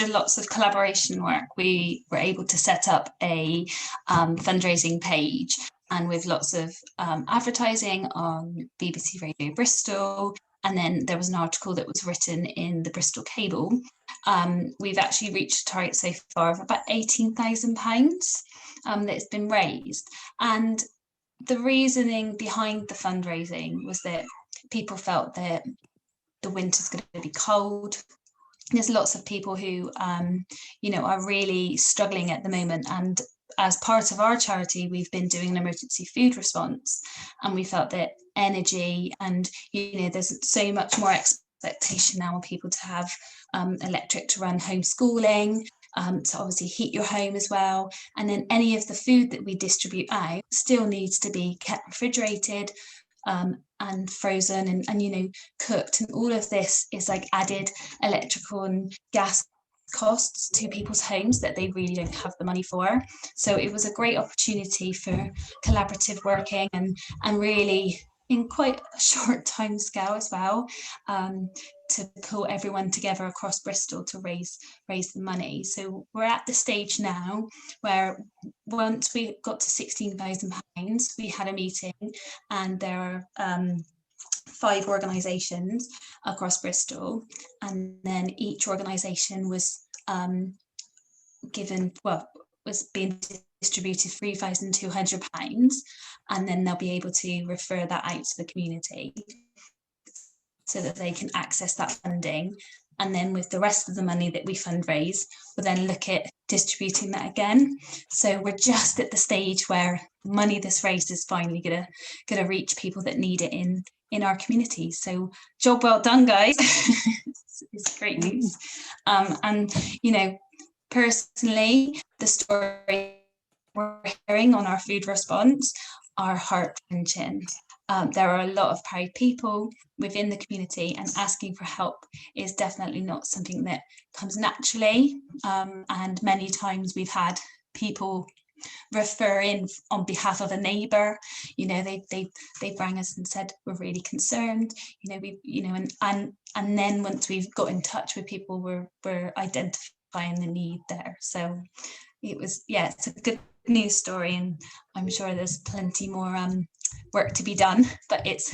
after lots of collaboration work, we were able to set up a fundraising page, and with lots of advertising on BBC Radio Bristol. And then there was an article that was written in the Bristol Cable. We've actually reached a target so far of about £18,000 that's been raised. And the reasoning behind the fundraising was that people felt that the winter's going to be cold. There's lots of people who, are really struggling at the moment. And as part of our charity, we've been doing an emergency food response, and we felt that energy and, there's so much more expectation now on people to have electric to run homeschooling, to obviously heat your home as well. And then any of the food that we distribute out still needs to be kept refrigerated and frozen and cooked. And all of this is like added electrical and gas costs to people's homes that they really don't have the money for. So it was a great opportunity for collaborative working and really in quite a short time scale as well, to pull everyone together across Bristol to raise the money. So we're at the stage now where once we got to £16,000, we had a meeting, and there are 5 organisations across Bristol, and then each organisation was was being distributed £3,200, and then they'll be able to refer that out to the community so that they can access that funding. And then with the rest of the money that we fundraise, we'll then look at distributing that again. So we're just at the stage where the money that's raised is finally gonna reach people that need it in our community. So job well done, guys. It's great news. And personally, the story we're hearing on our food response are heart-wrenching. There are a lot of proud people within the community, and asking for help is definitely not something that comes naturally. And many times we've had people refer in on behalf of a neighbour. They rang us and said, we're really concerned. And then once we've got in touch with people, we're identifying the need there. So it's a good news story, and I'm sure there's plenty more work to be done. But it's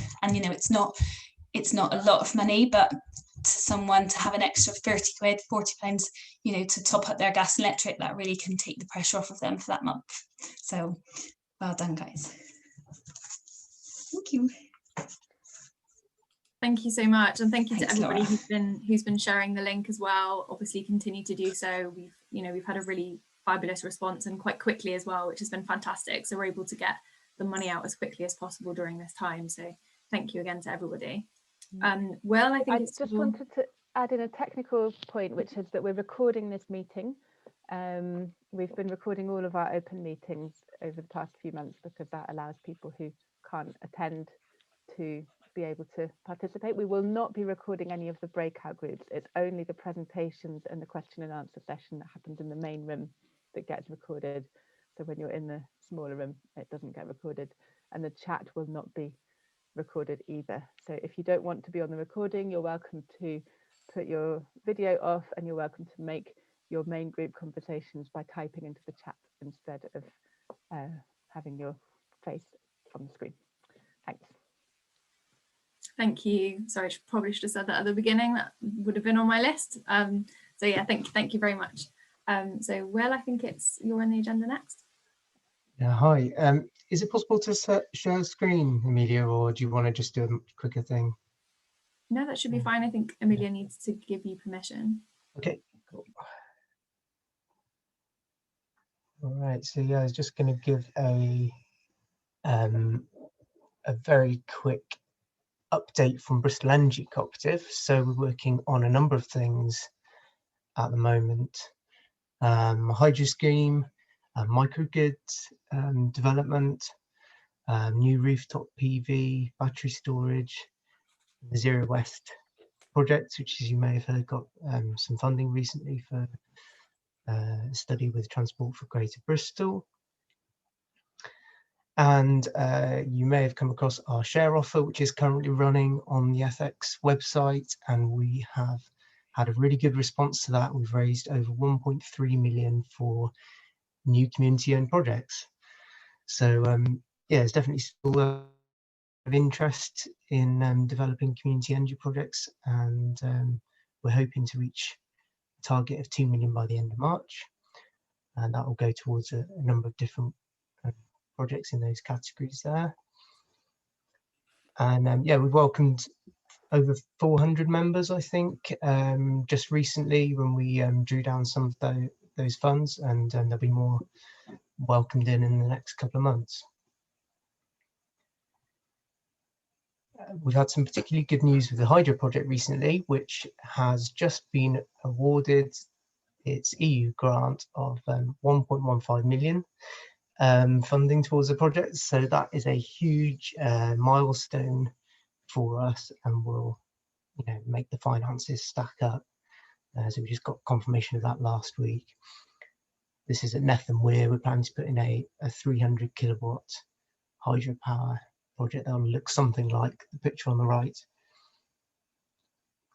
not a lot of money, but to someone to have an extra 30 quid, 40 pounds, to top up their gas and electric, that really can take the pressure off of them for that month. So well done, guys. Thank you. Thank you so much, and thank you to everybody who's been sharing the link as well. Obviously continue to do so. We've had a really fabulous response, and quite quickly as well, which has been fantastic. So we're able to get the money out as quickly as possible during this time. So thank you again to everybody. Well, I think I just wanted to add in a technical point, which is that we're recording this meeting. We've been recording all of our open meetings over the past few months because that allows people who can't attend to be able to participate. We will not be recording any of the breakout groups. It's only the presentations and the question and answer session that happens in the main room that gets recorded. So when you're in the smaller room, it doesn't get recorded, and the chat will not be recorded either. So if you don't want to be on the recording, you're welcome to put your video off, and you're welcome to make your main group conversations by typing into the chat instead of having your face on the screen. Thanks. Thank you. Sorry, I probably should have said that at the beginning. That would have been on my list. So yeah, thank you very much. So Will, I think you're on the agenda next. Yeah, hi. Is it possible to share screen, Amelia, or do you want to just do a quicker thing? No, that should be fine. I think Amelia needs to give you permission. Okay, cool. All right, so yeah, I was just going to give a very quick update from Bristol Energy Cooperative. So we're working on a number of things at the moment. Hydro scheme, microgrids development, new rooftop PV, battery storage, the Zero West project, which, as you may have heard, got some funding recently for a study with Transport for Greater Bristol. And you may have come across our share offer, which is currently running on the FX website, and we have had a really good response to that. We've raised over 1.3 million for new community-owned projects. So yeah, there's definitely still of interest in developing community energy projects, and we're hoping to reach a target of 2 million by the end of March, and that will go towards a number of different projects in those categories there. And yeah, we've welcomed over 400 members, I think, just recently when we drew down some of those funds, and there'll be more welcomed in the next couple of months. We've had some particularly good news with the Hydro project recently, which has just been awarded its EU grant of 1.15 million funding towards the project. So that is a huge milestone for us, and will, make the finances stack up. So we just got confirmation of that last week. This is at Netham Weir. We're planning to put in a 300 kilowatt hydropower project that will look something like the picture on the right,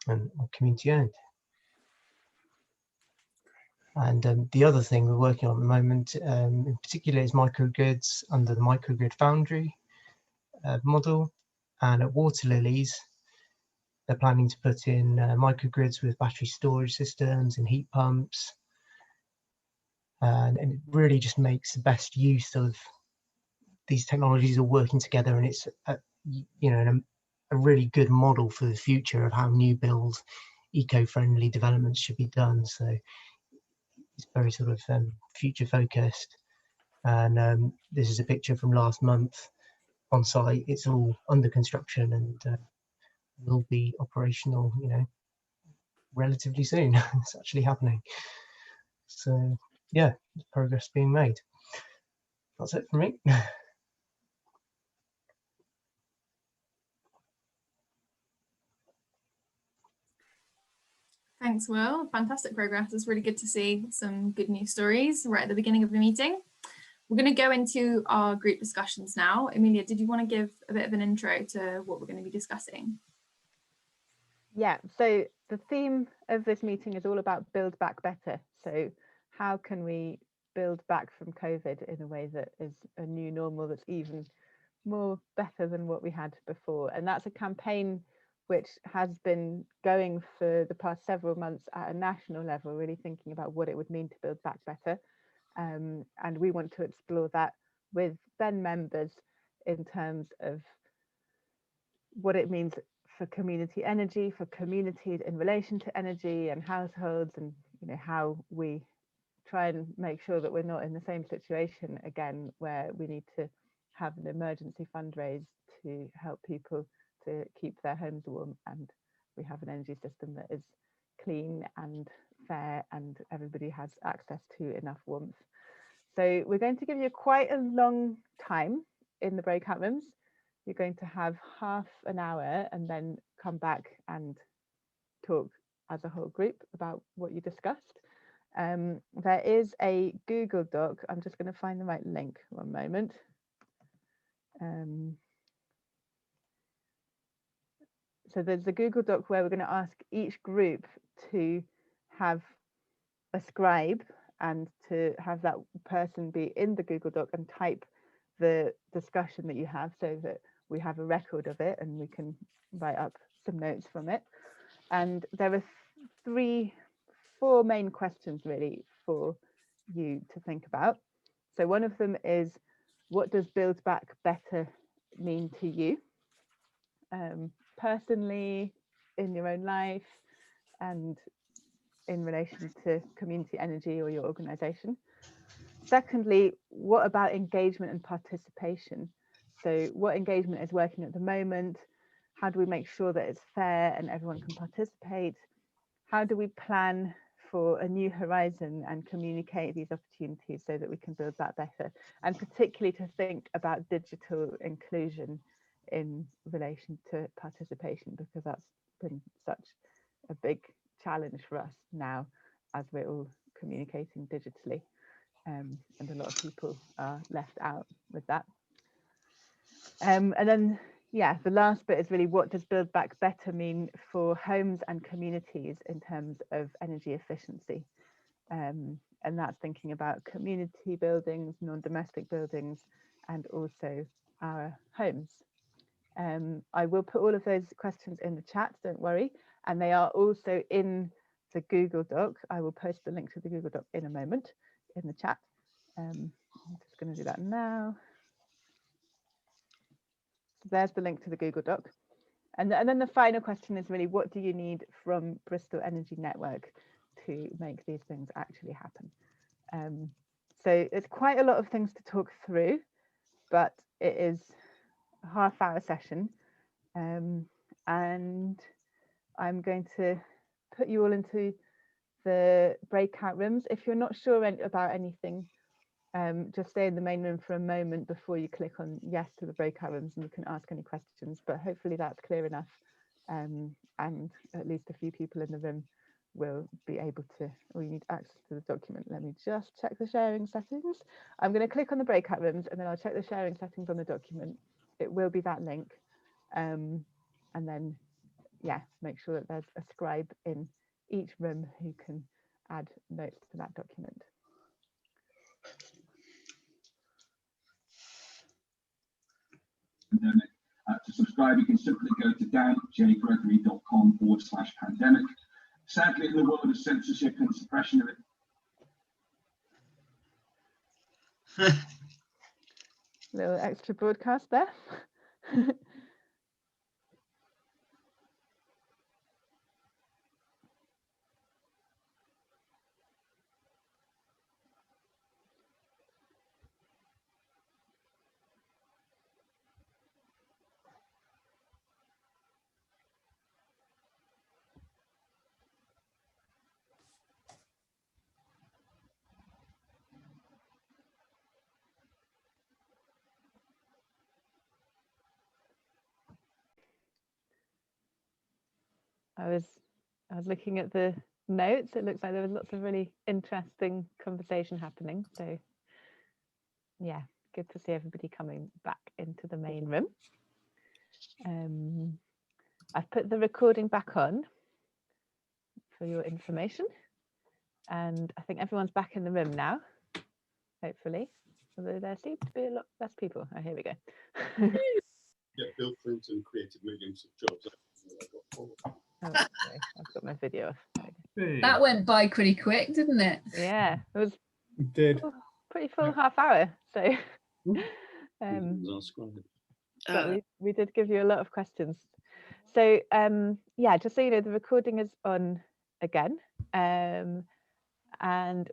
and community owned. And the other thing we're working on at the moment, in particular, is microgrids under the microgrid foundry model. And at Water Lilies, they're planning to put in microgrids with battery storage systems and heat pumps, and it really just makes the best use of these technologies all working together. And it's a really good model for the future of how new build eco-friendly developments should be done. So it's very sort of future focused. And this is a picture from last month on site. It's all under construction and will be operational, relatively soon. It's actually happening. So yeah, progress being made. That's it for me. Thanks, Will. Fantastic progress. It's really good to see some good news stories right at the beginning of the meeting. We're going to go into our group discussions now. Emilia, did you want to give a bit of an intro to what we're going to be discussing? Yeah, so the theme of this meeting is all about build back better. So how can we build back from COVID in a way that is a new normal that's even more better than what we had before? And that's a campaign which has been going for the past several months at a national level, really thinking about what it would mean to build back better. And we want to explore that with then members in terms of what it means for community energy, for communities in relation to energy and households, and how we try and make sure that we're not in the same situation again where we need to have an emergency fundraise to help people to keep their homes warm, and we have an energy system that is clean and fair and everybody has access to enough warmth. So we're going to give you quite a long time in the breakout rooms. You're going to have half an hour and then come back and talk as a whole group about what you discussed. There is a Google Doc. I'm just going to find the right link, one moment. So there's a Google Doc where we're going to ask each group to have a scribe and to have that person be in the Google Doc and type the discussion that you have, so that we have a record of it and we can write up some notes from it. And there are four main questions really for you to think about. So one of them is, what does build back better mean to you? Personally, in your own life, and in relation to community energy or your organisation. Secondly, what about engagement and participation? So what engagement is working at the moment? How do we make sure that it's fair and everyone can participate? How do we plan for a new horizon and communicate these opportunities so that we can build that better? And particularly to think about digital inclusion in relation to participation, because that's been such a big challenge for us now as we're all communicating digitally, and a lot of people are left out with that. And then yeah, the last bit is really, what does Build Back Better mean for homes and communities in terms of energy efficiency? And that's thinking about community buildings, non-domestic buildings, and also our homes. I will put all of those questions in the chat, don't worry, and they are also in the Google Doc. I will post the link to the Google Doc in a moment in the chat. I'm just going to do that now. So there's the link to the Google Doc. And then the final question is really, what do you need from Bristol Energy Network to make these things actually happen? So it's quite a lot of things to talk through, but it is a half-hour session. And I'm going to put you all into the breakout rooms. If you're not sure about anything, just stay in the main room for a moment before you click on yes to the breakout rooms, and you can ask any questions, but hopefully that's clear enough, and at least a few people in the room will be able to, or you need access to the document. Let me just check the sharing settings. I'm going to click on the breakout rooms and then I'll check the sharing settings on the document. It will be that link, and then yeah, make sure that there's a scribe in each room who can add notes to that document. Pandemic. To subscribe, you can simply go to danjgregory.com/pandemic. Sadly, in the world of censorship and suppression of it. Little extra broadcast there. I was looking at the notes. It looks like there was lots of really interesting conversation happening. So yeah, good to see everybody coming back into the main room. I've put the recording back on for your information, and I think everyone's back in the room now, hopefully, although there seems to be a lot less people. Oh, here we go. Yeah, Bill Clinton created millions of jobs. Oh, sorry, I've got my video off. That went by pretty quick, didn't it? Yeah, it was pretty full half hour. So but we did give you a lot of questions. So yeah, just so you know, the recording is on again, and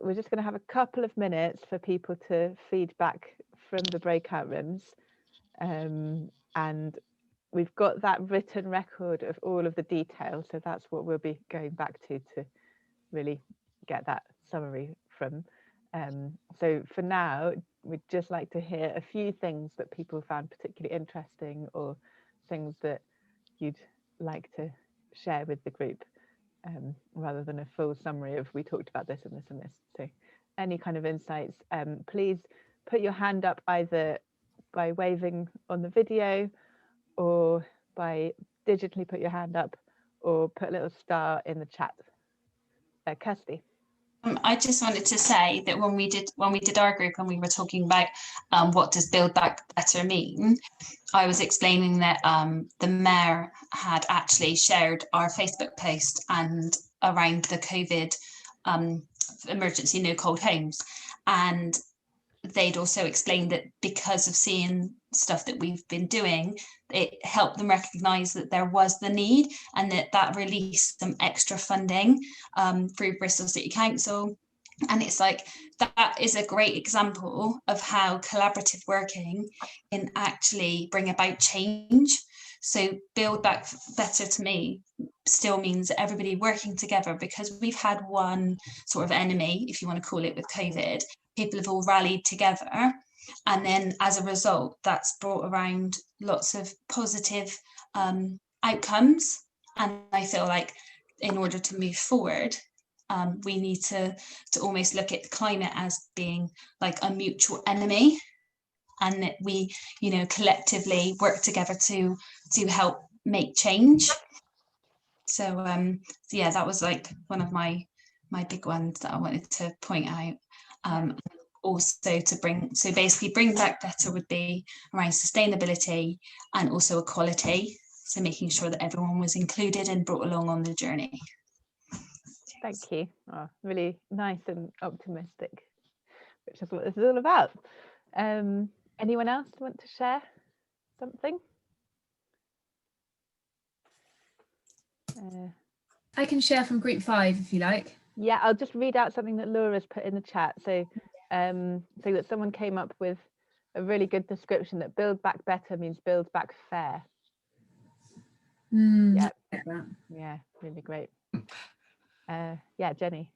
we're just going to have a couple of minutes for people to feed back from the breakout rooms, and we've got that written record of all of the details, so that's what we'll be going back to really get that summary from. So for now, we'd just like to hear a few things that people found particularly interesting, or things that you'd like to share with the group, rather than a full summary of we talked about this and this and this. So any kind of insights, please put your hand up either by waving on the video, or by digitally put your hand up, or put a little star in the chat. Kirsty. I just wanted to say that when we did our group and we were talking about what does Build Back Better mean, I was explaining that the mayor had actually shared our Facebook post and around the COVID emergency no cold homes, and they'd also explained that because of seeing stuff that we've been doing, it helped them recognise that there was the need, and that released some extra funding through Bristol City Council. And it's like, that is a great example of how collaborative working can actually bring about change. So Build Back Better to me still means everybody working together, because we've had one sort of enemy, if you want to call it, with COVID. People have all rallied together, and then as a result, that's brought around lots of positive outcomes. And I feel like in order to move forward, we need to almost look at climate as being like a mutual enemy, and that we, you know, collectively work together to help make change. So yeah, that was like one of my big ones that I wanted to point out. Also to basically Buildback Better would be around sustainability and also equality, so making sure that everyone was included and brought along on the journey. Thank you. Oh, really nice and optimistic, which is what this is all about. Anyone else want to share something? I can share from group 5 if you like. Yeah, I'll just read out something that Laura's put in the chat. So so that someone came up with a really good description that Buildback Better means build back fair. Yeah, like that. Yeah, really great. Yeah, Jenny.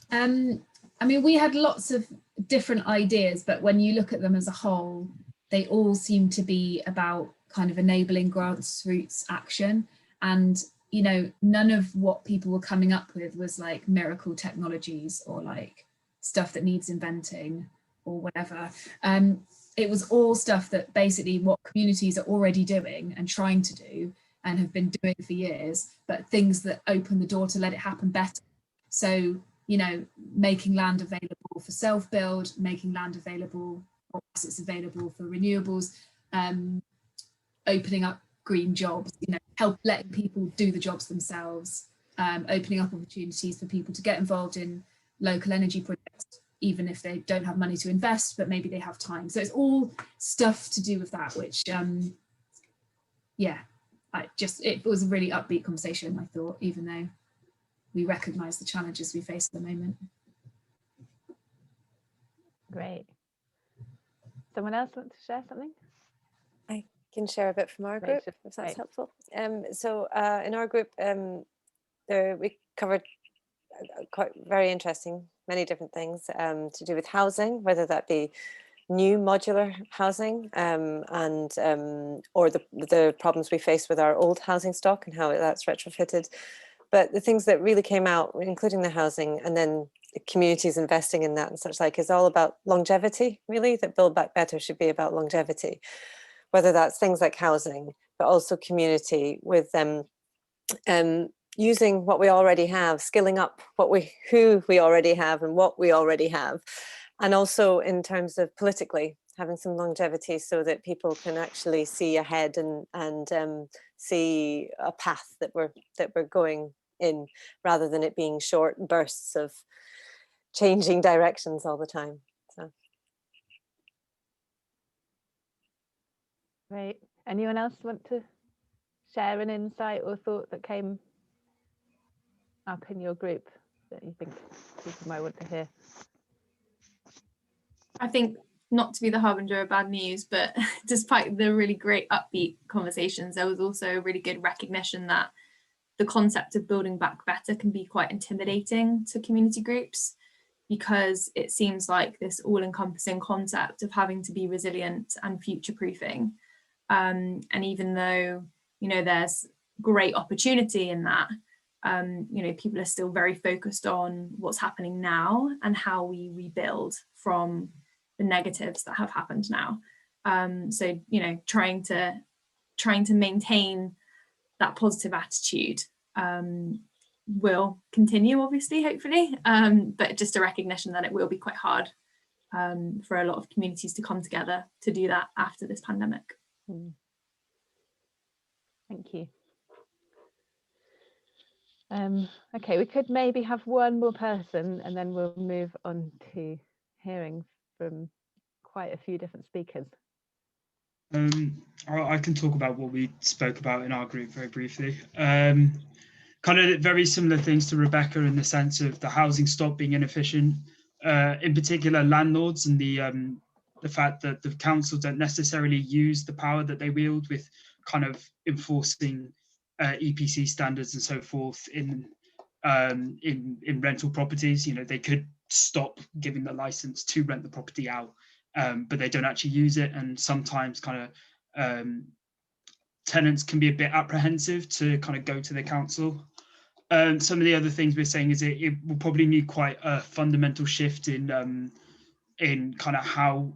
I mean, we had lots of different ideas, but when you look at them as a whole, they all seem to be about kind of enabling grassroots action. And, you know, none of what people were coming up with was like miracle technologies or like stuff that needs inventing or whatever. It was all stuff that basically what communities are already doing and trying to do and have been doing for years, but things that open the door to let it happen better. So, you know, making land available for self-build, making land available, or assets available for renewables, opening up green jobs, you know, help letting people do the jobs themselves, opening up opportunities for people to get involved in local energy projects, even if they don't have money to invest, but maybe they have time. So it's all stuff to do with that, which, yeah, it was a really upbeat conversation, I thought, even though we recognise the challenges we face at the moment. Great. Someone else want to share something? I can share a bit from our group, if that's helpful. So in our group, we covered quite very interesting, many different things to do with housing, whether that be new modular housing or the problems we face with our old housing stock and how that's retrofitted. But the things that really came out, including the housing and then the communities investing in that and such like, is all about longevity, really, that Buildback Better should be about longevity, whether that's things like housing, but also community with them using what we already have, skilling up who we already have and what we already have. And also in terms of politically, having some longevity so that people can actually see ahead and see a path that we're going in, rather than it being short bursts of changing directions all the time. So. Great. Anyone else want to share an insight or thought that came up in your group that you think people might want to hear? I think, not to be the harbinger of bad news, but despite the really great upbeat conversations, there was also a really good recognition that the concept of building back better can be quite intimidating to community groups, because it seems like this all-encompassing concept of having to be resilient and future-proofing. And even though, you know, there's great opportunity in that, you know, people are still very focused on what's happening now and how we rebuild from the negatives that have happened now. So, you know, trying to maintain that positive attitude will continue, obviously, hopefully, but just a recognition that it will be quite hard for a lot of communities to come together to do that after this pandemic. Thank you. Okay, we could maybe have one more person and then we'll move on to hearing from quite a few different speakers. I can talk about what we spoke about in our group very briefly. Kind of very similar things to Rebecca in the sense of the housing stock being inefficient, in particular landlords, and the fact that the council don't necessarily use the power that they wield with kind of enforcing EPC standards and so forth in rental properties. You know, they could stop giving the license to rent the property out, but they don't actually use it, and sometimes kind of tenants can be a bit apprehensive to kind of go to the council. Some of the other things we're saying is it will probably need quite a fundamental shift in kind of how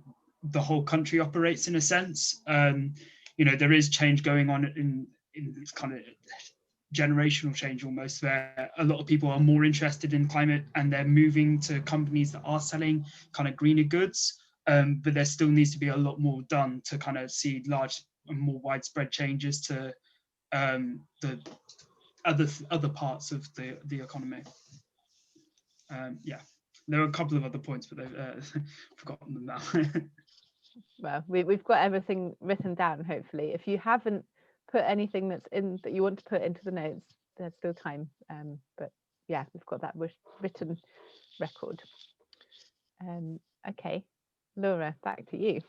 the whole country operates in a sense. You know, there is change going on in kind of generational change almost, where a lot of people are more interested in climate and they're moving to companies that are selling kind of greener goods. But there still needs to be a lot more done to kind of see large and more widespread changes to the other parts of the economy. Yeah, there are a couple of other points, but they've forgotten them now. Well, we've got everything written down, hopefully. If you haven't put anything that's in that you want to put into the notes, there's still time. But yeah, we've got that written record. Okay, Laura, back to you.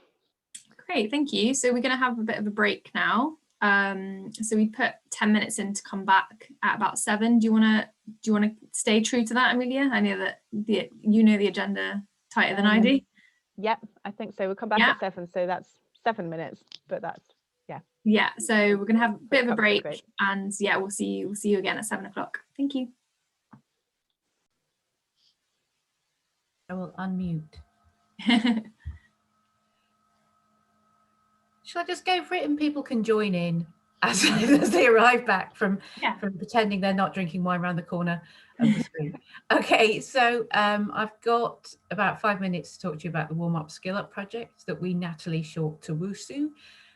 Great, thank you. So we're going to have a bit of a break now. So we put 10 minutes in to come back at about 7. Do you want to stay true to that, Amelia? I know that you know the agenda tighter than I do. Yep, I think so. We'll come back at 7, so that's 7 minutes. But that's yeah. So we're going to have a bit of a break, and yeah, we'll see you again at 7 o'clock. Thank you. I will unmute. Shall I just go for it and people can join in as they arrive back from pretending they're not drinking wine around the corner of the screen? Okay, so I've got about 5 minutes to talk to you about the Warm Up Skill Up project that we Natalie short to WUSU,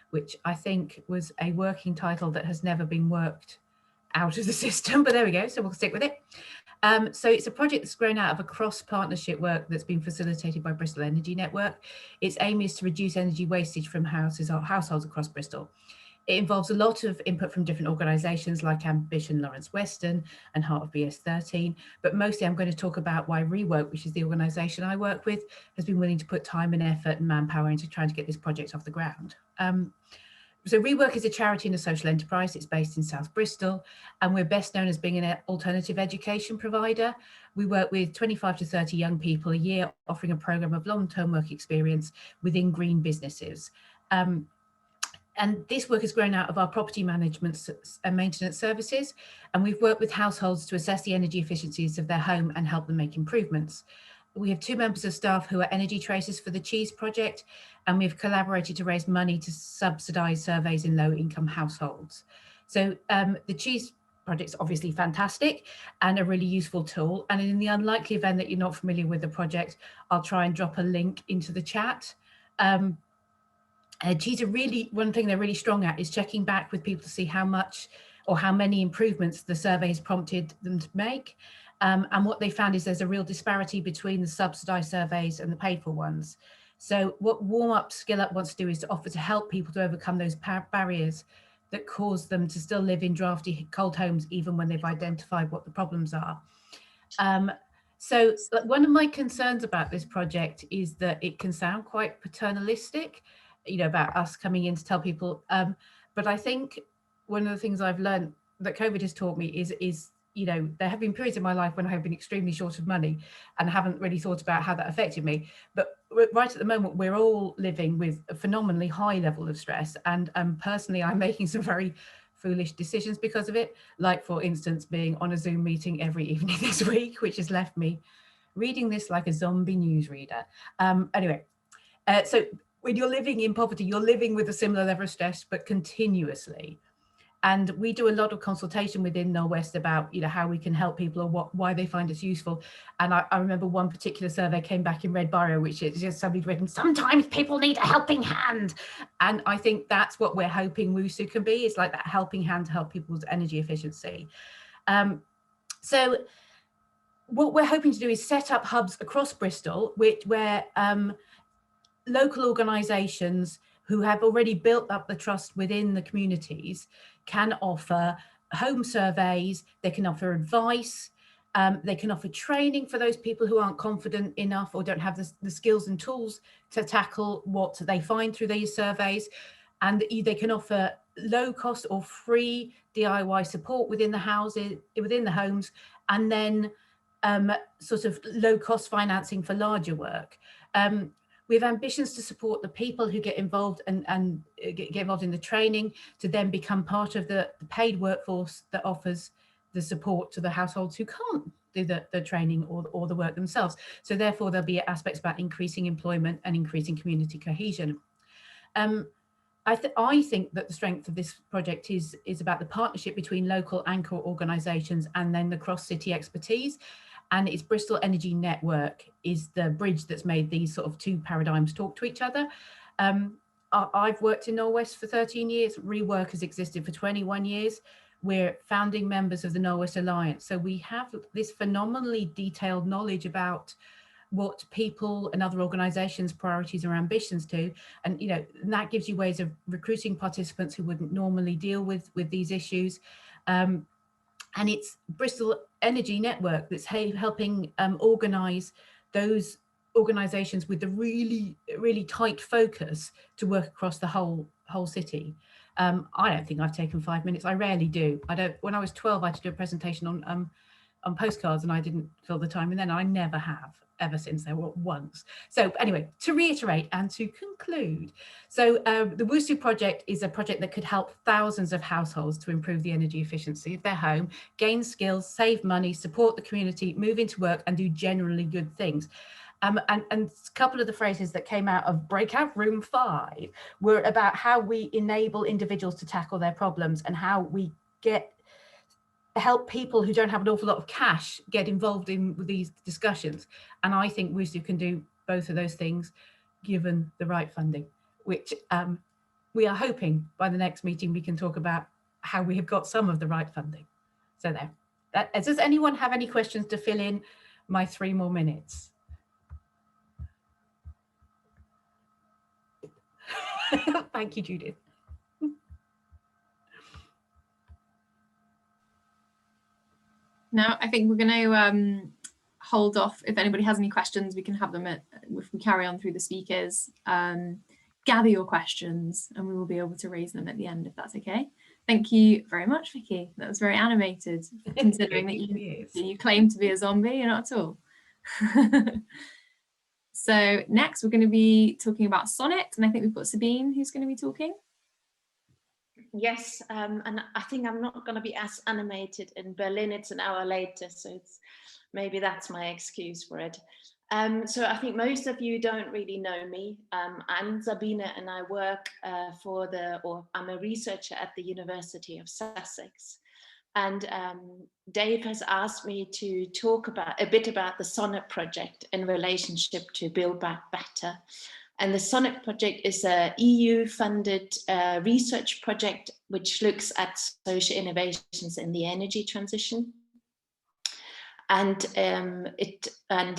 which I think was a working title that has never been worked out of the system, but there we go, so we'll stick with it. So it's a project that's grown out of a cross-partnership work that's been facilitated by Bristol Energy Network. Its aim is to reduce energy wastage from households across Bristol. It involves a lot of input from different organisations like Ambition Lawrence Weston and Heart of BS13, but mostly I'm going to talk about why Rework, which is the organisation I work with, has been willing to put time and effort and manpower into trying to get this project off the ground. So Rework is a charity and a social enterprise. It's based in South Bristol, and we're best known as being an alternative education provider. We work with 25 to 30 young people a year, offering a programme of long-term work experience within green businesses. And this work has grown out of our property management and maintenance services, and we've worked with households to assess the energy efficiencies of their home and help them make improvements. We have 2 members of staff who are energy tracers for the Cheese project, and we've collaborated to raise money to subsidise surveys in low-income households. So the Cheese project's obviously fantastic and a really useful tool. And in the unlikely event that you're not familiar with the project, I'll try and drop a link into the chat. Cheese are really, one thing they're really strong at is checking back with people to see how much or how many improvements the survey has prompted them to make. And what they found is there's a real disparity between the subsidised surveys and the paid for ones. So what Warm Up Skill Up wants to do is to offer to help people to overcome those barriers that cause them to still live in drafty cold homes, even when they've identified what the problems are. So one of my concerns about this project is that it can sound quite paternalistic, you know, about us coming in to tell people. But I think one of the things I've learned that COVID has taught me is, you know, there have been periods in my life when I have been extremely short of money and haven't really thought about how that affected me. But right at the moment, we're all living with a phenomenally high level of stress. And personally, I'm making some very foolish decisions because of it. Like, for instance, being on a Zoom meeting every evening this week, which has left me reading this like a zombie newsreader. Anyway, so when you're living in poverty, you're living with a similar level of stress, but continuously. And we do a lot of consultation within Knoll West about, you know, how we can help people or why they find us useful. And I remember one particular survey came back in Red Borough, which is just somebody written, sometimes people need a helping hand. And I think that's what we're hoping WUSU can be, is like that helping hand to help people's energy efficiency. So what we're hoping to do is set up hubs across Bristol, where local organisations who have already built up the trust within the communities can offer home surveys, they can offer advice, they can offer training for those people who aren't confident enough or don't have the skills and tools to tackle what they find through these surveys. And they can offer low cost or free DIY support within the houses, within the homes, and then sort of low cost financing for larger work. We have ambitions to support the people who get involved and get involved in the training to then become part of the paid workforce that offers the support to the households who can't do the training or the work themselves. So therefore there'll be aspects about increasing employment and increasing community cohesion. I think that the strength of this project is about the partnership between local anchor organisations and then the cross-city expertise. And it's Bristol Energy Network is the bridge that's made these sort of two paradigms talk to each other. I've worked in Norwest for 13 years. Rework has existed for 21 years. We're founding members of the Norwest Alliance. So we have this phenomenally detailed knowledge about what people and other organisations' priorities or ambitions do. And, you know, and that gives you ways of recruiting participants who wouldn't normally deal with these issues. And it's Bristol Energy Network that's helping organise those organisations with the really tight focus to work across the whole city. I don't think I've taken 5 minutes. I rarely do. When I was 12, I had to do a presentation on postcards, and I didn't fill the time, and then I never have ever since, there were once. So anyway, to reiterate and to conclude, so the WUSU project is a project that could help thousands of households to improve the energy efficiency of their home, gain skills, save money, support the community, move into work, and do generally good things. And a couple of the phrases that came out of Breakout Room 5 were about how we enable individuals to tackle their problems and how we help people who don't have an awful lot of cash get involved in these discussions. And I think WUSU can do both of those things given the right funding, which we are hoping by the next meeting we can talk about how we have got some of the right funding. So there. Does anyone have any questions to fill in my 3 more minutes? Thank you, Judith. No, I think we're going to hold off. If anybody has any questions, we can have them if we carry on through the speakers. Gather your questions and we will be able to raise them at the end, if that's okay. Thank you very much, Vicky. That was very animated, considering that you claim to be a zombie. You're not at all. So next we're going to be talking about Sonnet, and I think we've got Sabine who's going to be talking. Yes, and I think I'm not going to be as animated. In Berlin it's an hour later, so maybe that's my excuse for it. So I think most of you don't really know me. I'm Sabine, and I work I'm a researcher at the University of Sussex. And Dave has asked me to talk a bit about the Sonnet project in relationship to Buildback Better. And the Sonnet project is a EU-funded research project which looks at social innovations in the energy transition. And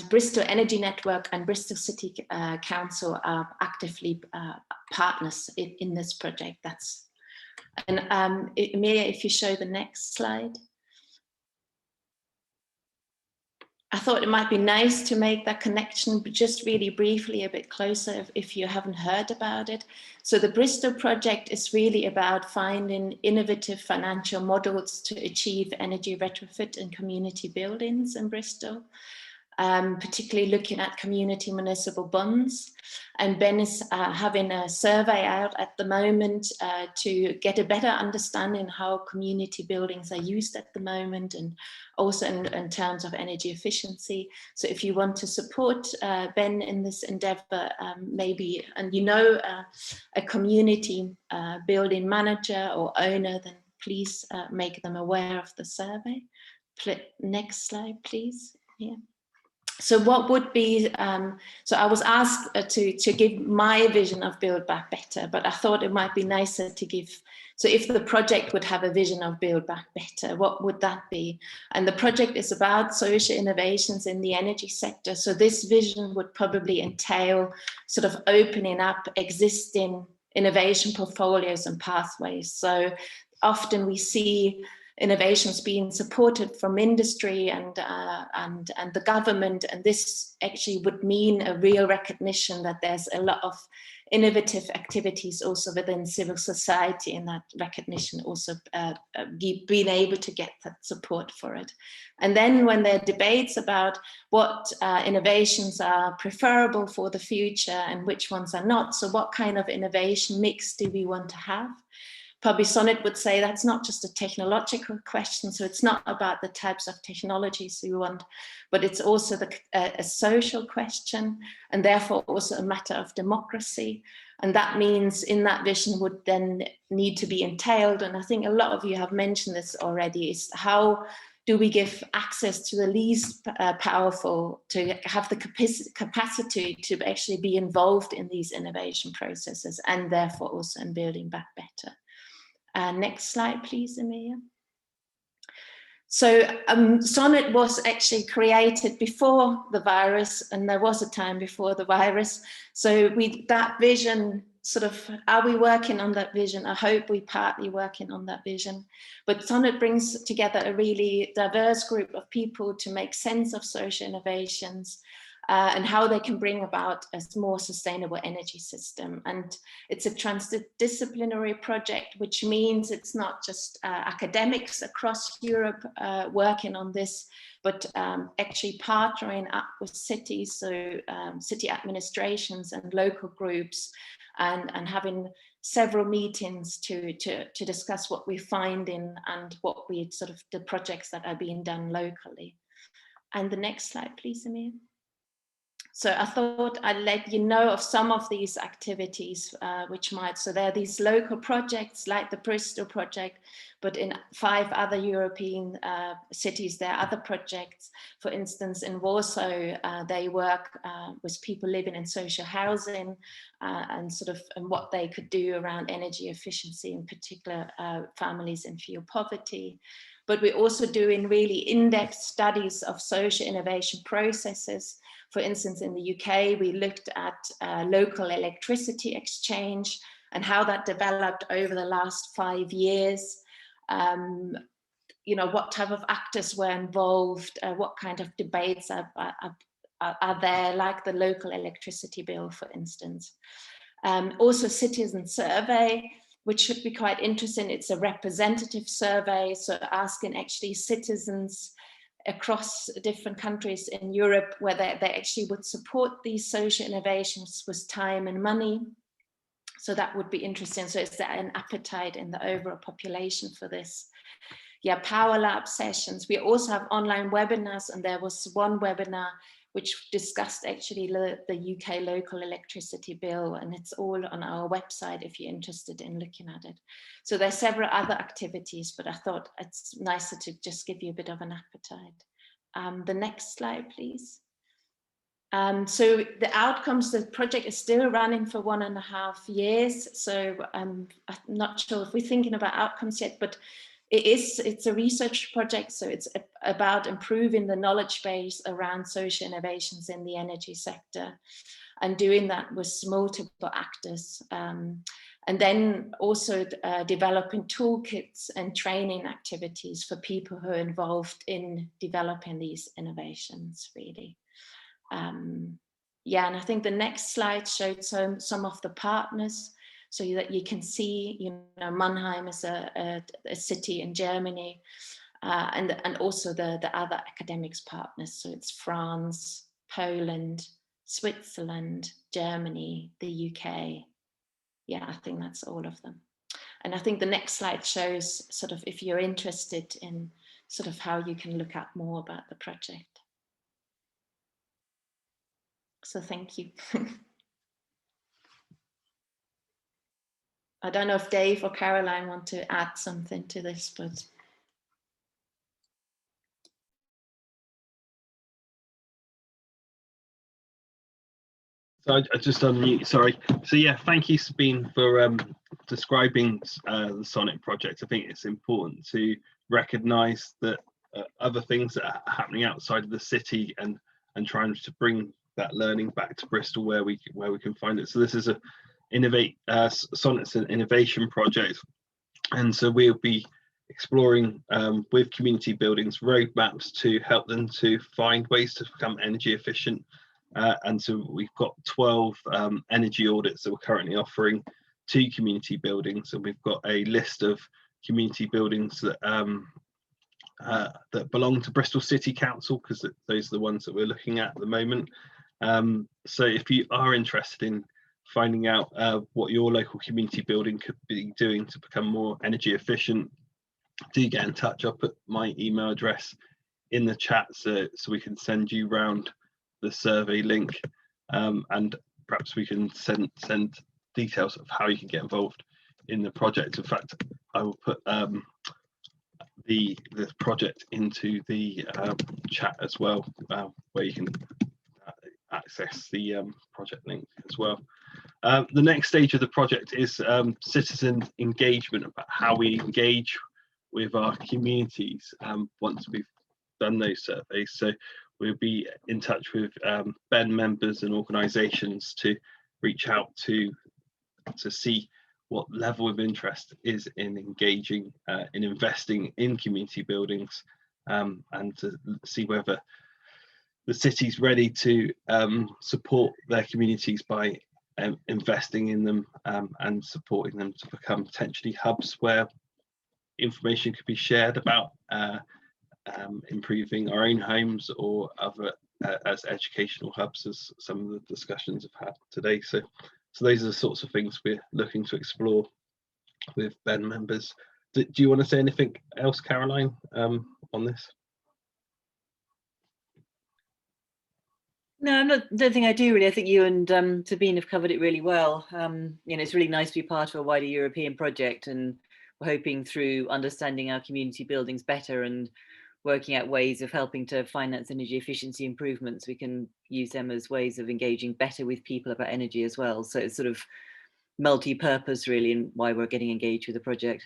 Bristol Energy Network and Bristol City Council are actively partners in this project. Mia, if you show the next slide. I thought it might be nice to make that connection, but just really briefly a bit closer if you haven't heard about it. So the Bristol project is really about finding innovative financial models to achieve energy retrofit in community buildings in Bristol, particularly looking at community municipal bonds. And Ben is having a survey out at the moment to get a better understanding how community buildings are used at the moment, and also in terms of energy efficiency. So if you want to support Ben in this endeavor, maybe, and a community building manager or owner, then please make them aware of the survey. Next slide, please. Yeah. So what would be, so I was asked to give my vision of Build Back Better, but I thought it might be nicer to give, so if the project would have a vision of Build Back Better, what would that be? And the project is about social innovations in the energy sector. So this vision would probably entail sort of opening up existing innovation portfolios and pathways. So often we see innovations being supported from industry and the government, and this actually would mean a real recognition that there's a lot of innovative activities also within civil society, and that recognition also being able to get that support for it. And then when there are debates about what innovations are preferable for the future and which ones are not, so what kind of innovation mix do we want to have? probably Sonnet would say that's not just a technological question, so it's not about the types of technologies we want, but it's also a social question, and therefore also a matter of democracy. And that means in that vision would then need to be entailed, and I think a lot of you have mentioned this already, is how do we give access to the least powerful to have the capacity to actually be involved in these innovation processes, and therefore also in building back better. Next slide, please, Emilia. So Sonnet was actually created before the virus, and there was a time before the virus. So that vision, sort of, are we working on that vision? I hope we're partly working on that vision. But Sonnet brings together a really diverse group of people to make sense of social innovations and how they can bring about a more sustainable energy system. And it's a transdisciplinary project, which means it's not just academics across Europe working on this, but actually partnering up with cities, so city administrations and local groups, and having several meetings to discuss what we're finding and what we sort of the projects that are being done locally. And the next slide, please, Amir. So I thought I'd let you know of some of these activities, so there are these local projects like the Bristol project, but in 5 other European cities, there are other projects. For instance, in Warsaw, they work with people living in social housing and what they could do around energy efficiency, in particular families in fuel poverty. But we're also doing really in-depth studies of social innovation processes. For instance, in the UK, we looked at local electricity exchange and how that developed over the last 5 years. What type of actors were involved, what kind of debates are there, like the local electricity bill, for instance. Also citizen survey, which should be quite interesting. It's a representative survey, so asking actually citizens across different countries in Europe whether they actually would support these social innovations with time and money. So that would be interesting. So is there an appetite in the overall population for this? Yeah, Power Lab sessions. We also have online webinars, and there was one webinar which discussed actually the UK local electricity bill, and it's all on our website if you're interested in looking at it. So there's several other activities, but I thought it's nicer to just give you a bit of an appetite. The next slide, please. So the outcomes, the project is still running for 1.5 years. So I'm not sure if we're thinking about outcomes yet, but it's a research project, so it's about improving the knowledge base around social innovations in the energy sector, and doing that with multiple actors. And then also developing toolkits and training activities for people who are involved in developing these innovations, really. Yeah, and I think the next slide showed some of the partners, so that you can see, Mannheim is a city in Germany, and also the other academics partners. So it's France, Poland, Switzerland, Germany, the UK. Yeah, I think that's all of them. And I think the next slide shows sort of if you're interested in sort of how you can look up more about the project. So thank you. I don't know if Dave or Caroline want to add something to this, but. So I just unmute, sorry. So yeah, thank you, Sabine, for describing the Sonnet project. I think it's important to recognise that other things that are happening outside of the city and trying to bring that learning back to Bristol where we can find it. So this is Sonnet's an innovation project, and so we'll be exploring with community buildings roadmaps to help them to find ways to become energy efficient. And so we've got 12 energy audits that we're currently offering to community buildings, and we've got a list of community buildings that that belong to Bristol City Council, because those are the ones that we're looking at the moment. So if you are interested in finding out what your local community building could be doing to become more energy efficient, do get in touch. I'll put my email address in the chat so we can send you round the survey link, and perhaps we can send details of how you can get involved in the project. In fact, I will put the project into the chat as well, where you can access the project link as well. The next stage of the project is citizen engagement, about how we engage with our communities once we've done those surveys. So we'll be in touch with BEN members and organisations to reach out to see what level of interest is in engaging in investing in community buildings, and to see whether the city's ready to support their communities by investing in them and supporting them to become potentially hubs where information could be shared about improving our own homes, or other as educational hubs, as some of the discussions have had today. So those are the sorts of things we're looking to explore with BEN members. Do you want to say anything else, Caroline, on this? No, don't think I do really. I think you and Sabine have covered it really well. You know, it's really nice to be part of a wider European project, and we're hoping through understanding our community buildings better and working out ways of helping to finance energy efficiency improvements, we can use them as ways of engaging better with people about energy as well. So it's sort of multi-purpose really, and why we're getting engaged with the project.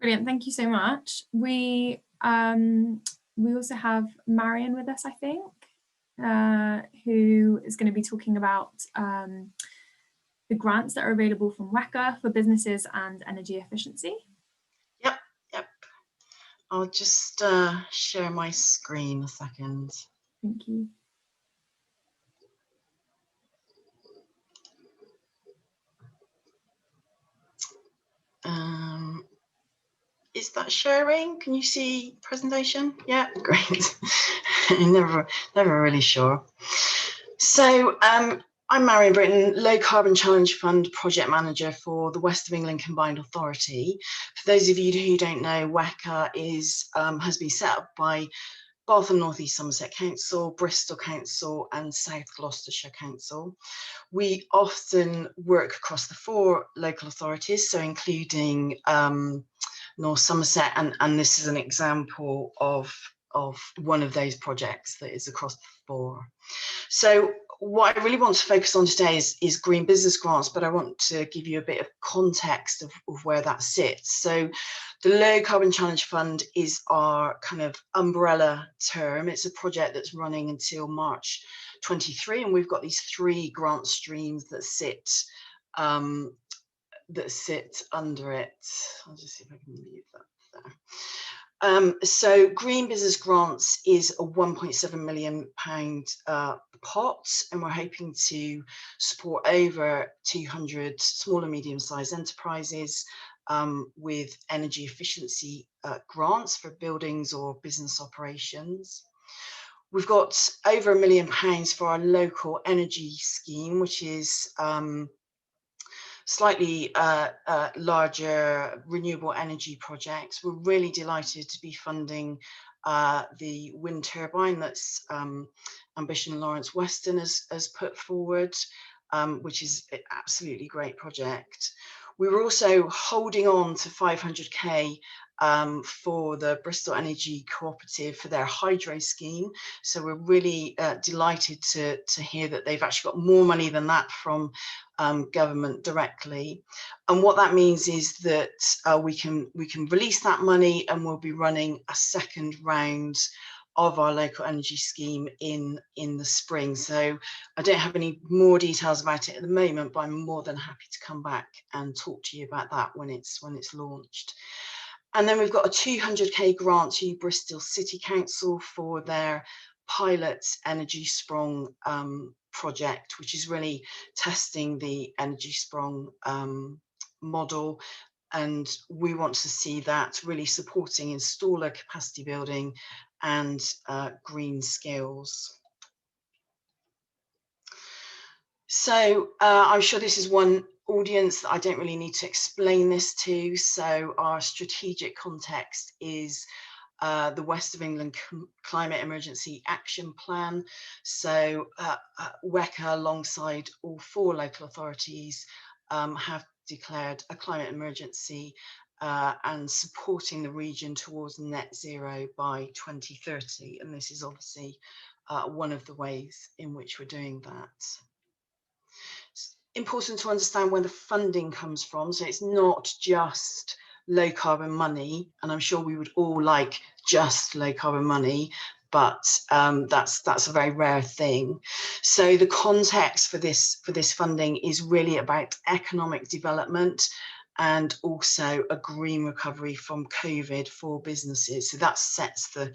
Brilliant, thank you so much. We also have Marion with us, I think, who is going to be talking about the grants that are available from WECA for businesses and energy efficiency. Yep. I'll just share my screen a second. Thank you. Is that sharing? Can you see presentation? Yeah, great. never really sure. So I'm Marion Britton, Low Carbon Challenge Fund Project Manager for the West of England Combined Authority. For those of you who don't know, WECA has been set up by Bath and North East Somerset Council, Bristol Council and South Gloucestershire Council. We often work across the 4 local authorities, so including North Somerset, and this is an example of one of those projects that is across the 4. So what I really want to focus on today is green business grants, but I want to give you a bit of context of where that sits. So the Low Carbon Challenge Fund is our kind of umbrella term. It's a project that's running until March 23, and we've got these 3 grant streams that sit under it. I'll just see if I can move that there. So Green Business Grants is a £1.7 million pot, and we're hoping to support over 200 small and medium-sized enterprises with energy efficiency grants for buildings or business operations. We've got over £1 million for our local energy scheme, which is slightly larger renewable energy projects. We're really delighted to be funding the wind turbine that's Ambition Lawrence Weston has put forward, which is an absolutely great project. We were also holding on to 500k for the Bristol Energy Cooperative for their hydro scheme. So we're really delighted to hear that they've actually got more money than that from government directly. And what that means is that we can release that money, and we'll be running a second round of our local energy scheme in the spring. So I don't have any more details about it at the moment, but I'm more than happy to come back and talk to you about that when it's launched. And then we've got a 200k grant to Bristol City Council for their pilot Energy Sprong project, which is really testing the Energy Sprong model. And we want to see that really supporting installer capacity building and green skills. So I'm sure this is one audience that I don't really need to explain this to. So our strategic context is the West of England Climate Emergency Action Plan. So WECA, alongside all 4 local authorities, have declared a climate emergency and supporting the region towards net zero by 2030. And this is obviously one of the ways in which we're doing that. It's important to understand where the funding comes from. So it's not just low carbon money, and I'm sure we would all like just low carbon money, but that's a very rare thing. So the context for this funding is really about economic development and also a green recovery from COVID for businesses. So that sets the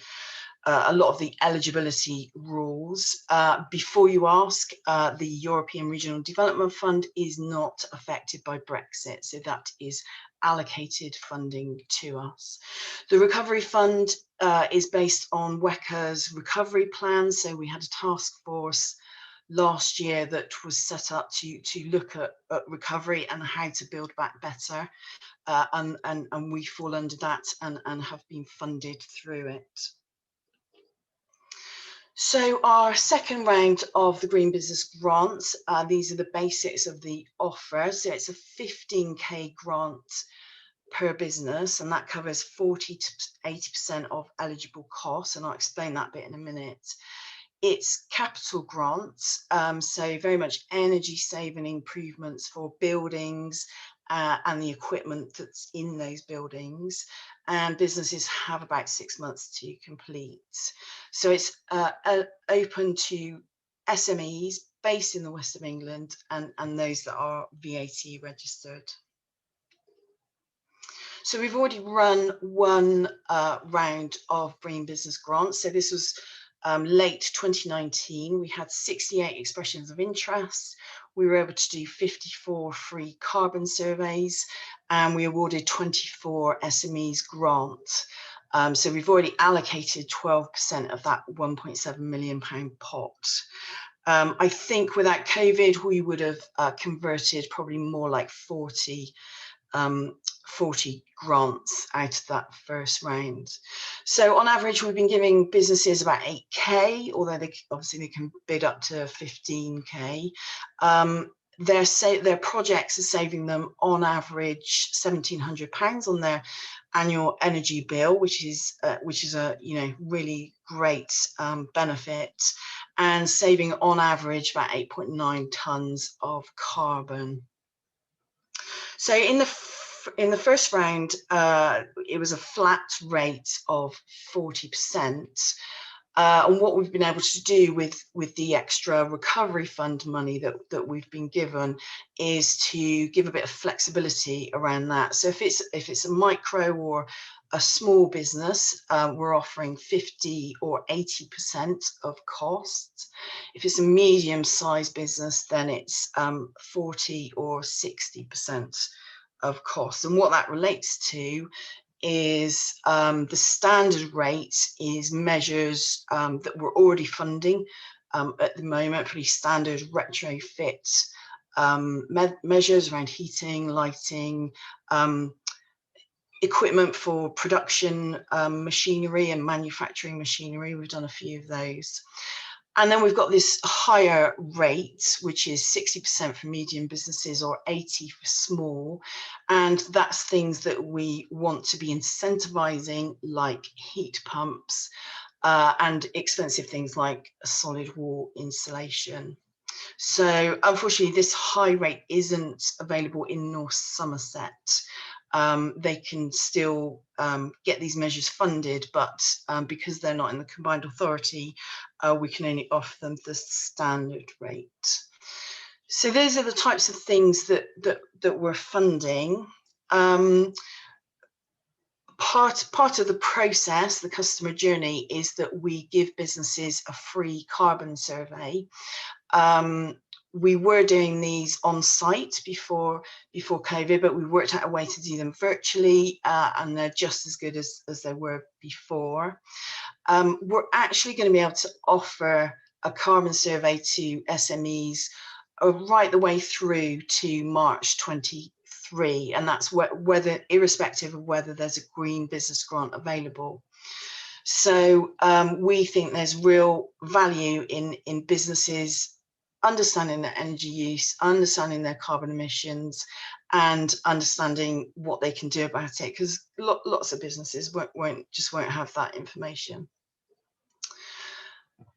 a lot of the eligibility rules. Before you ask, the European Regional Development Fund is not affected by Brexit, so that is allocated funding to us. The Recovery Fund is based on WECA's recovery plan, so we had a task force last year that was set up to look at recovery and how to build back better, and we fall under that and have been funded through it. So our second round of the Green Business Grants, these are the basics of the offer. So it's a 15k grant per business, and that covers 40 to 80% of eligible costs, and I'll explain that bit in a minute. It's capital grants, so very much energy saving improvements for buildings and the equipment that's in those buildings, and businesses have about 6 months to complete. So it's open to SMEs based in the West of England and those that are VAT registered. So we've already run one round of Green Business Grants. So this was late 2019. We had 68 expressions of interest. We were able to do 54 free carbon surveys, and we awarded 24 SMEs grants. So we've already allocated 12% of that £1.7 million pot. I think without COVID, we would have converted probably more like 40 grants out of that first round. So on average, we've been giving businesses about 8k, although they can bid up to 15k. Their projects are saving them on average £1,700 on their annual energy bill, which is a really great benefit, and saving on average about 8.9 tonnes of carbon. So in the first round, it was a flat rate of 40%. And what we've been able to do with the extra recovery fund money that we've been given is to give a bit of flexibility around that. So if it's a micro or a small business, we're offering 50 or 80% of costs. If it's a medium-sized business, then it's 40 or 60% of costs. And what that relates to is the standard rate is measures that we're already funding at the moment, pretty standard retrofit measures around heating, lighting, equipment for production machinery and manufacturing machinery. We've done a few of those. And then we've got this higher rate, which is 60% for medium businesses or 80% for small. And that's things that we want to be incentivizing, like heat pumps and expensive things like a solid wall insulation. So unfortunately, this high rate isn't available in North Somerset. They can still get these measures funded, but because they're not in the combined authority, we can only offer them the standard rate. So those are the types of things that we're funding. Part of the process, the customer journey, is that we give businesses a free carbon survey. We were doing these on site before COVID, but we worked out a way to do them virtually, and they're just as good as they were before. We're actually going to be able to offer a carbon survey to SMEs right the way through to March 23, and that's whether, irrespective of whether there's a green business grant available. So we think there's real value in businesses understanding their energy use, understanding their carbon emissions, and understanding what they can do about it, because lots of businesses won't have that information.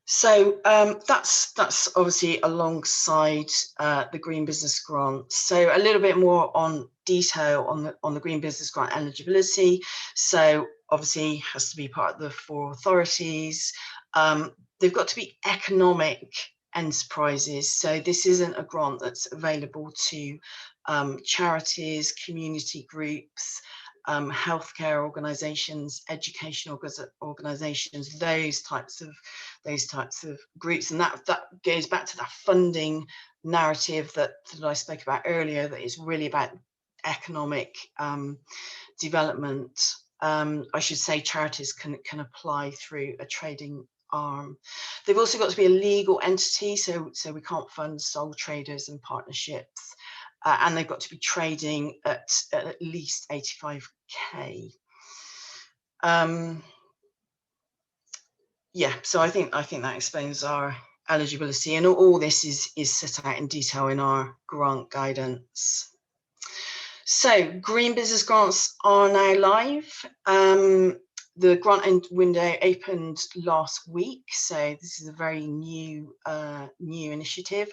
So that's obviously alongside the Green Business Grant. So a little bit more on detail on the Green Business Grant eligibility. So obviously has to be part of the 4 authorities. They've got to be economic enterprises. So this isn't a grant that's available to charities, community groups, healthcare organizations, educational organizations, those types of groups. And that goes back to that funding narrative that I spoke about earlier, that is really about economic development. I should say charities can apply through a trading arm. They've also got to be a legal entity, so we can't fund sole traders and partnerships. And they've got to be trading at least 85k. Yeah, so I think that explains our eligibility, and all this is set out in detail in our grant guidance. So green business grants are now live. The grant window opened last week, so this is a very new initiative,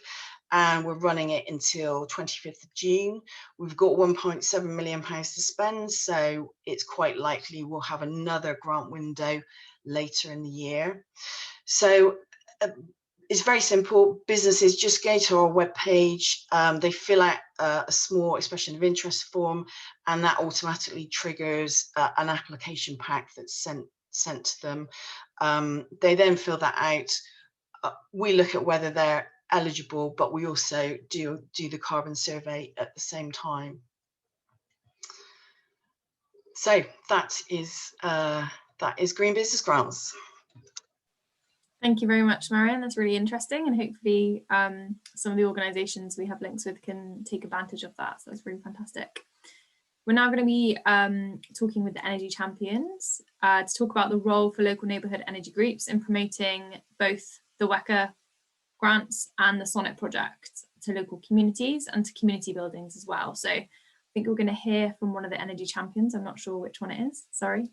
and we're running it until 25th of June. We've got £1.7 million to spend, so it's quite likely we'll have another grant window later in the year. So it's very simple. Businesses just go to our webpage, they fill out a small expression of interest form, and that automatically triggers an application pack that's sent to them. They then fill that out. We look at whether they're eligible, but we also do the carbon survey at the same time. So that is Green Business Grants. Thank you very much, Marion. That's really interesting, and hopefully some of the organisations we have links with can take advantage of that. So that's really fantastic. We're now going to be talking with the Energy Champions to talk about the role for local neighbourhood energy groups in promoting both the WECA grants and the Sonnet project to local communities and to community buildings as well. So I think we're going to hear from one of the Energy Champions, I'm not sure which one it is, sorry,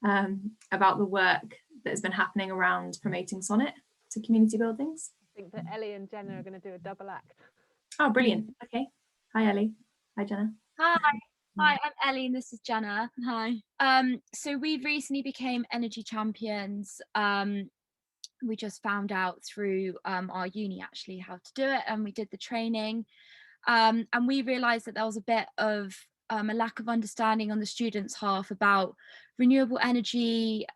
about the work that has been happening around promoting Sonnet to community buildings. I think that Ellie and Jenna are going to do a double act. Oh, brilliant. Okay. Hi, Ellie. Hi, Jenna. Hi. Hi, I'm Ellie and this is Jenna. Hi. So we recently became Energy Champions. We just found out through our uni actually how to do it, and we did the training. And we realised that there was a bit of a lack of understanding on the students' half about renewable energy,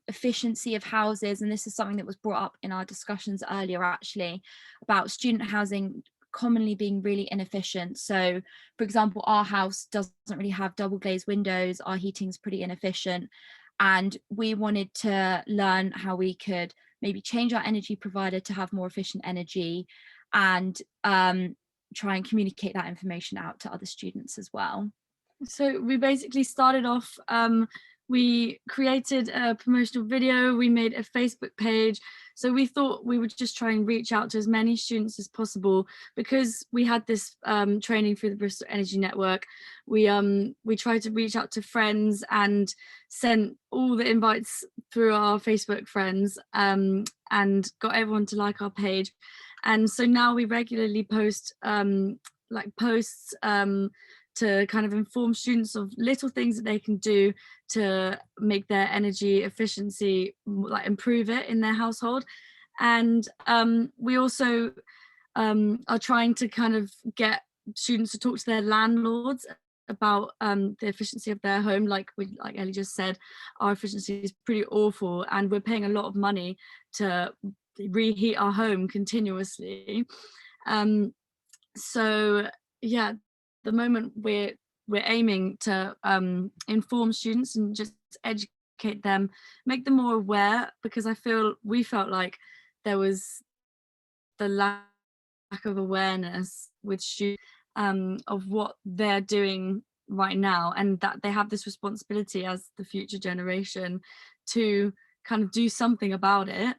efficiency of houses, and this is something that was brought up in our discussions earlier actually, about student housing commonly being really inefficient. So for example, our house doesn't really have double glazed windows, our heating's pretty inefficient, and we wanted to learn how we could maybe change our energy provider to have more efficient energy, and try and communicate that information out to other students as well. So we basically started off, we created a promotional video, we made a Facebook page. So we thought we would just try and reach out to as many students as possible, because we had this training through the Bristol Energy Network. We tried to reach out to friends and sent all the invites through our Facebook friends, and got everyone to like our page. And so now we regularly post posts to kind of inform students of little things that they can do to make their energy efficiency, like improve it in their household. And we also are trying to kind of get students to talk to their landlords about the efficiency of their home. Like Ellie just said, our efficiency is pretty awful, and we're paying a lot of money to reheat our home continuously. So yeah, the moment we're aiming to inform students and just educate them, make them more aware, because we felt like there was the lack of awareness with students of what they're doing right now, and that they have this responsibility as the future generation to kind of do something about it.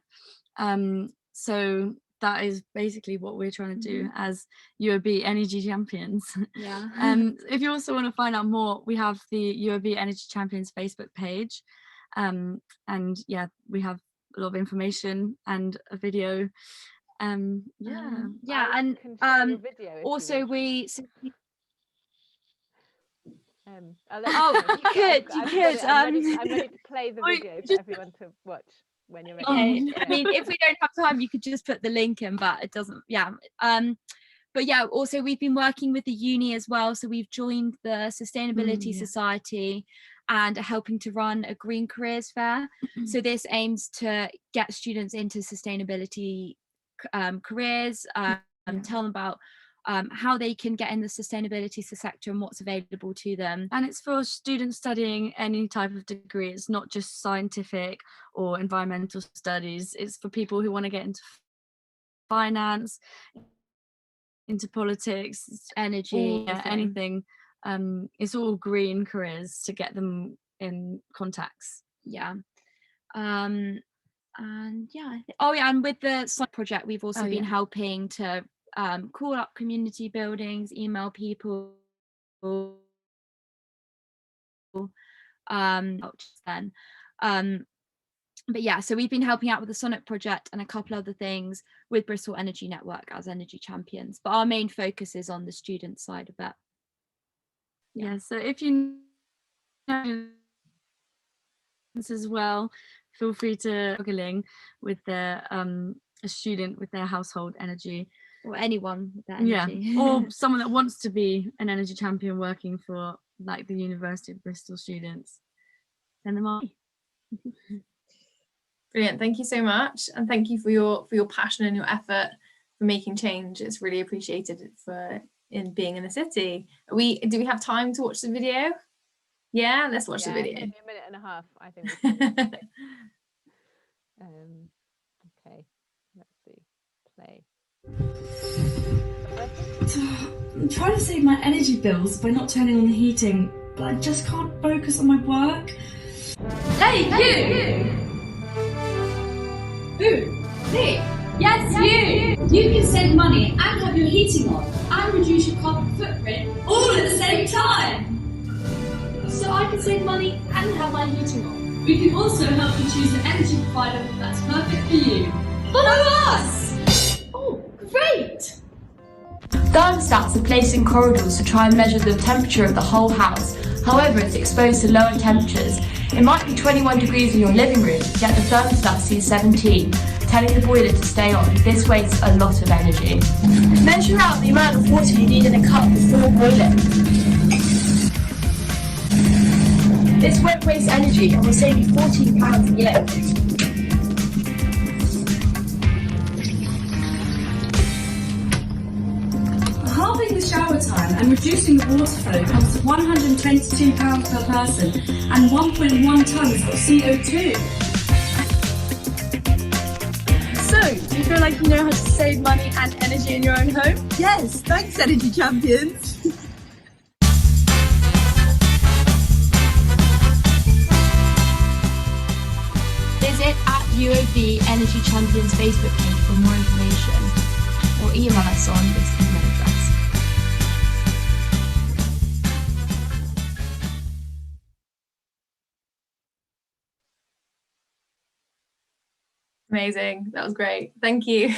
So that is basically what we're trying to do as UOB Energy Champions. Yeah. If you also want to find out more, we have the UOB Energy Champions Facebook page, and yeah, we have a lot of information and a video. Yeah, and also we you could. I'm ready to play the video for everyone to watch when you're ready. Okay. I mean, if we don't have time, you could just put the link in, but it doesn't. Yeah. But yeah, also we've been working with the uni as well, so we've joined the Sustainability Society and are helping to run a Green Careers Fair. So this aims to get students into sustainability careers, tell them about how they can get in the sustainability sector and what's available to them. And it's for students studying any type of degree. It's not just scientific or environmental studies. It's for people who want to get into finance, into politics, energy, anything. It's all green careers to get them in contacts. Yeah. And yeah, and with the site project, we've also been helping to call up community buildings, email people, but yeah, so we've been helping out with the Sonnet project and a couple other things with Bristol Energy Network as Energy Champions, but our main focus is on the student side of it. Yeah, so if you know as well, feel free to struggling with their a student with their household energy, or anyone with their energy, or someone that wants to be an energy champion working for like the University of Bristol students. Send them on. Brilliant, thank you so much, and thank you for your passion and your effort for making change. It's really appreciated in being in the city. Do we have time to watch the video? Yeah, let's watch the video. Maybe a minute and a half, I think. Okay, let's see. Play. I'm trying to save my energy bills by not turning on the heating, but I just can't focus on my work. Hey, you! Who? Me? Yes, you! You can save money and have your heating on and reduce your carbon footprint all at the same time. So I can save money and have my heating on. We can also help you choose an energy provider that's perfect for you. Follow us! Oh, great! Thermostats are placed in corridors to try and measure the temperature of the whole house. However, it's exposed to lower temperatures. It might be 21 degrees in your living room, yet the thermostat sees 17, telling the boiler to stay on. This wastes a lot of energy. Measure out the amount of water you need in a cup before boiling. This won't waste energy and will save you £14 a year. Halving the shower time and reducing the water flow comes to £122 per person and 1.1 tonnes of CO2. So, do you feel like you know how to save money and energy in your own home? Yes, thanks Energy Champions. Visit UOB Energy Champions Facebook page for more information, or email us on this email address. Amazing, that was great, thank you.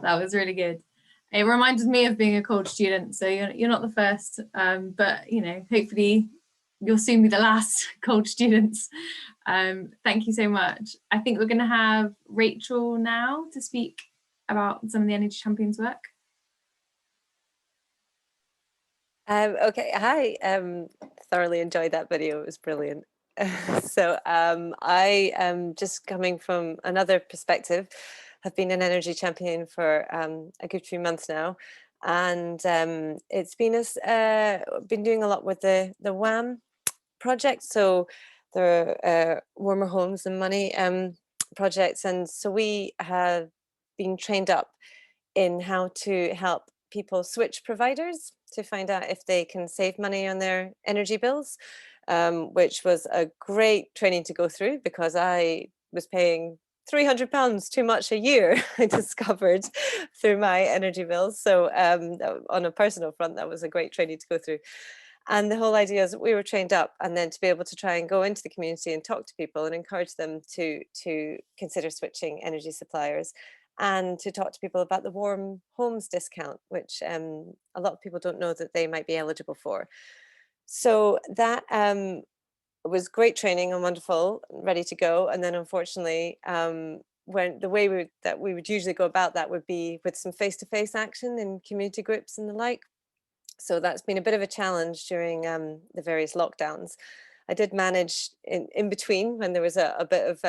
That was really good. It reminded me of being a college student, so you're not the first, but you know, hopefully you'll soon be the last college students. Thank you so much. I think we're going to have Rachel now to speak about some of the Energy Champions work. Okay, hi. Thoroughly enjoyed that video. It was brilliant. So I am just coming from another perspective. I've been an energy champion for a good few months now, and it's been been doing a lot with the WAM project, so the Warmer Homes and Money projects, and so we have been trained up in how to help people switch providers to find out if they can save money on their energy bills, which was a great training to go through because I was paying £300 too much a year, I discovered through my energy bills. So on a personal front, that was a great training to go through. And the whole idea is that we were trained up, and then to be able to try and go into the community and talk to people and encourage them to consider switching energy suppliers, and to talk to people about the warm homes discount, which a lot of people don't know that they might be eligible for. So that was great training and wonderful, ready to go. And then unfortunately, when the way that we would usually go about that would be with some face-to-face action in community groups and the like. So that's been a bit of a challenge during the various lockdowns. I did manage in between, when there was a bit of,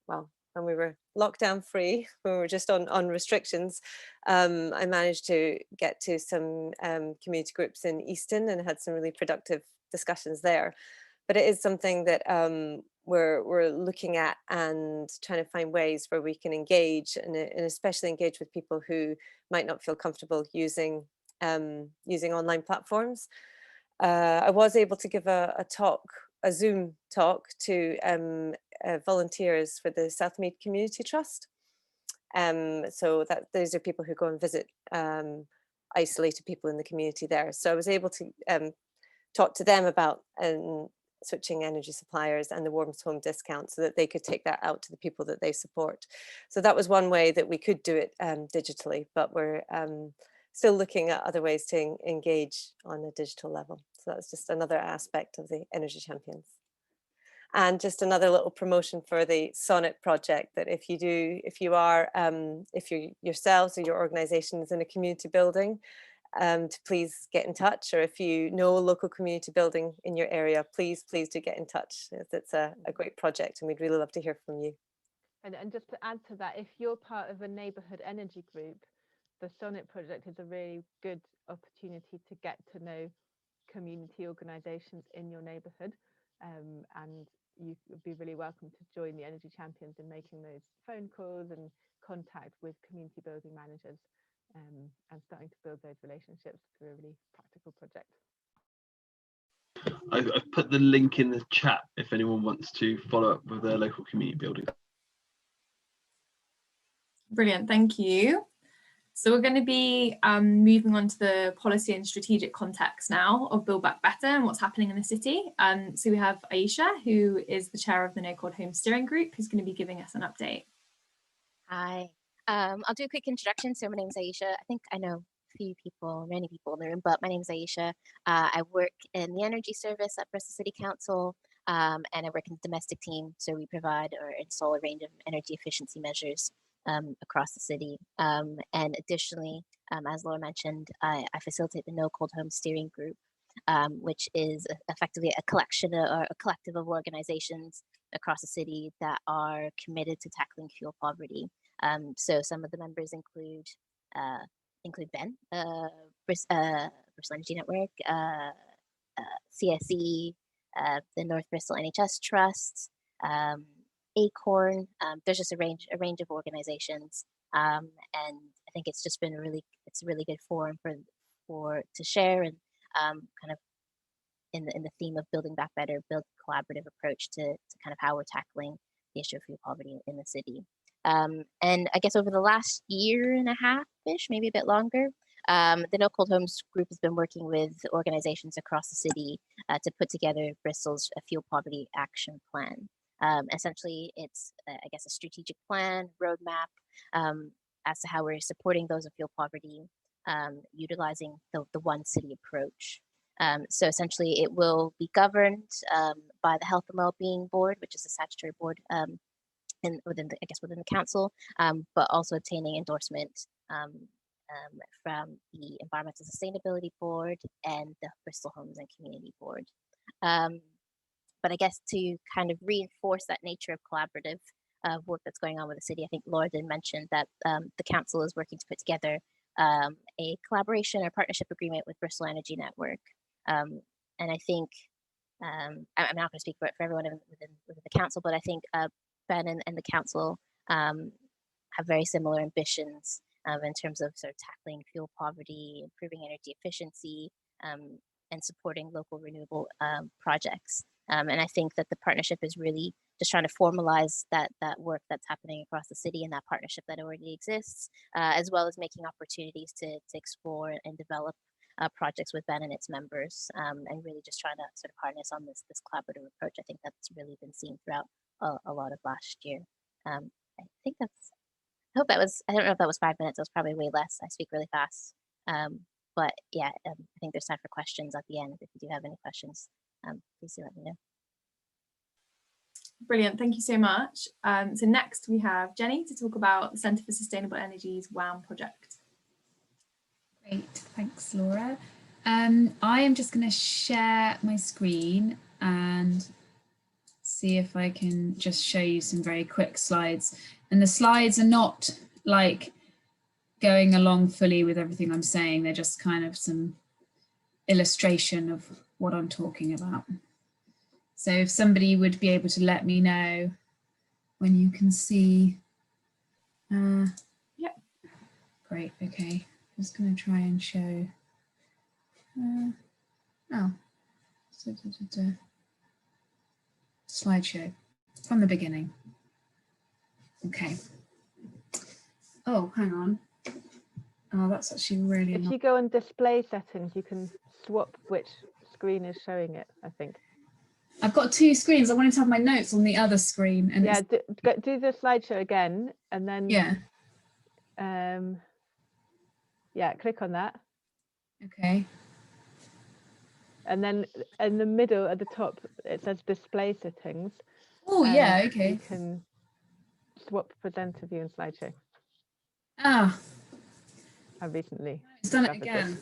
well, when we were lockdown free, when we were just on restrictions, I managed to get to some community groups in Easton and had some really productive discussions there. But it is something that we're looking at and trying to find ways where we can engage and especially engage with people who might not feel comfortable using online platforms. I was able to give a Zoom talk to volunteers for the Southmead Community Trust. So that those are people who go and visit isolated people in the community there. So I was able to talk to them about switching energy suppliers and the warmest home discount so that they could take that out to the people that they support. So that was one way that we could do it digitally, but we're still looking at other ways to engage on a digital level. So that's just another aspect of the Energy Champions. And just another little promotion for the Sonnet project, that if you yourselves or your organization is in a community building, to please get in touch, or if you know a local community building in your area, please do get in touch. It's a great project and we'd really love to hear from you. And just to add to that, if you're part of a neighbourhood energy group, the Sonnet project is a really good opportunity to get to know community organisations in your neighbourhood, and you would be really welcome to join the Energy Champions in making those phone calls and contact with community building managers, and starting to build those relationships through a really practical project. I've put the link in the chat if anyone wants to follow up with their local community building. Brilliant, thank you. So we're going to be moving on to the policy and strategic context now of Build Back Better and what's happening in the city. So we have Aisha, who is the chair of the No Cold Home Steering Group, who's going to be giving us an update. Hi, I'll do a quick introduction. So my name is Aisha. I think I know many people in the room, but my name is Aisha. I work in the energy service at Bristol City Council, and I work in the domestic team. So we provide or install a range of energy efficiency measures across the city. And additionally, as Laura mentioned, I facilitate the No Cold Home Steering Group, which is effectively a collection or a collective of organizations across the city that are committed to tackling fuel poverty. So some of the members include Ben, Bristol Energy Network, CSE, the North Bristol NHS Trust, Acorn. There's just a range of organizations, and I think it's just been a really good forum to share and kind of in the theme of building back better, build a collaborative approach to kind of how we're tackling the issue of fuel poverty in the city. And I guess over the last year and a half-ish, maybe a bit longer, the No Cold Homes Group has been working with organizations across the city to put together Bristol's fuel poverty action plan. Essentially, it's, I guess, a strategic plan, roadmap as to how we're supporting those of fuel poverty, utilizing the one city approach. So essentially, it will be governed by the Health and Wellbeing Board, which is a statutory board within the council, but also obtaining endorsement from the Environmental Sustainability Board and the Bristol Homes and Community Board. But I guess to kind of reinforce that nature of collaborative work that's going on with the city, I think Laura did mention that the council is working to put together a collaboration or partnership agreement with Bristol Energy Network. And I think, I'm not going to speak for everyone within the council, but I think Ben and the council have very similar ambitions in terms of sort of tackling fuel poverty, improving energy efficiency, and supporting local renewable projects. And I think that the partnership is really just trying to formalize that work that's happening across the city and that partnership that already exists, as well as making opportunities to explore and develop projects with Ben and its members, and really just trying to sort of harness on this collaborative approach. I think that's really been seen throughout a lot of last year. I think that's, I hope that was, I don't know if that was 5 minutes, it was probably way less. I speak really fast. But yeah, I think there's time for questions at the end. If you do have any questions, please do let me know. Brilliant, thank you so much. So next we have Jenny to talk about the Centre for Sustainable Energy's WAM project. Great, thanks Laura. I am just going to share my screen and see if I can just show you some very quick slides. And the slides are not like going along fully with everything I'm saying, they're just kind of some illustration of what I'm talking about. So if somebody would be able to let me know when you can see. Yep. Great, okay. I'm just going to try and show. Slideshow from the beginning. Okay. Oh, hang on. Oh, that's actually really. If you go on display settings, you can swap which screen is showing it, I think. I've got 2 screens. I wanted to have my notes on the other screen. And yeah, do the slideshow again, and then yeah, yeah, click on that. Okay. And then in the middle at the top, it says display settings. Oh yeah, okay. You can swap presenter view and slideshow. Ah. I recently. It's done it again.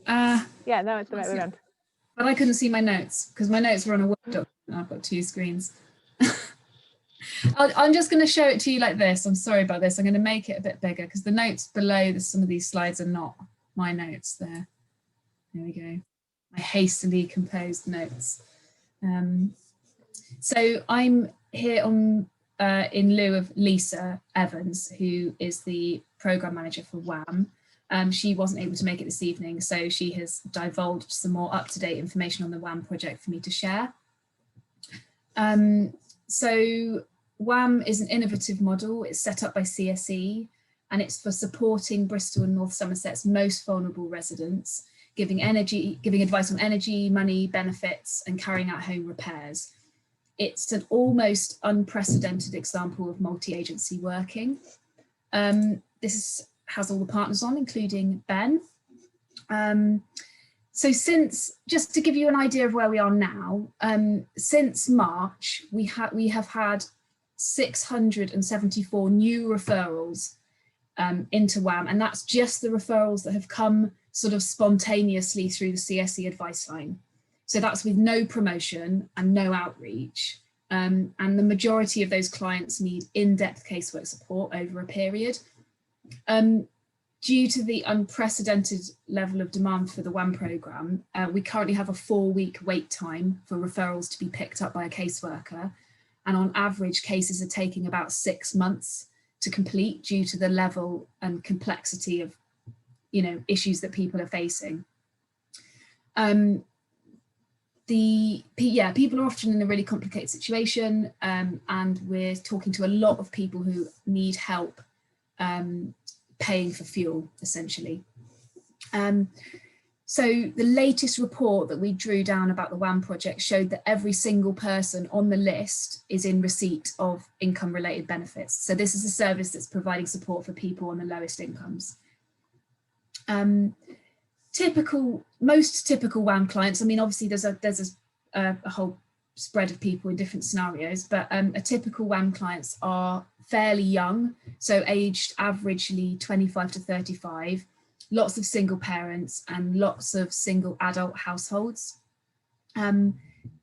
Yeah, no, it's the right way around. But I couldn't see my notes because my notes were on a Word document. I've got 2 screens. I'm just going to show it to you like this. I'm sorry about this. I'm going to make it a bit bigger because the notes below some of these slides are not my notes there. There we go. My hastily composed notes. So I'm here on in lieu of Lisa Evans, who is the program manager for WAM. She wasn't able to make it this evening, so she has divulged some more up-to-date information on the WAM project for me to share. So WAM is an innovative model. It's set up by CSE, and it's for supporting Bristol and North Somerset's most vulnerable residents, giving advice on energy, money, benefits, and carrying out home repairs. It's an almost unprecedented example of multi-agency working. This has all the partners on, including Ben. So just to give you an idea of where we are now, since March, we have had 674 new referrals into WAM, and that's just the referrals that have come sort of spontaneously through the CSE advice line. So that's with no promotion and no outreach. And the majority of those clients need in-depth casework support over a period. Due to the unprecedented level of demand for the WAM programme, we currently have a 4-week wait time for referrals to be picked up by a caseworker. And on average, cases are taking about 6 months to complete due to the level and complexity of, issues that people are facing. People are often in a really complicated situation, and we're talking to a lot of people who need help paying for fuel, essentially. So the latest report that we drew down about the WAM project showed that every single person on the list is in receipt of income-related benefits. So this is a service that's providing support for people on the lowest incomes. Most typical WAM clients, I mean, obviously there's a whole spread of people in different scenarios, but a typical WAM clients are fairly young, so aged averagely 25 to 35, lots of single parents and lots of single adult households.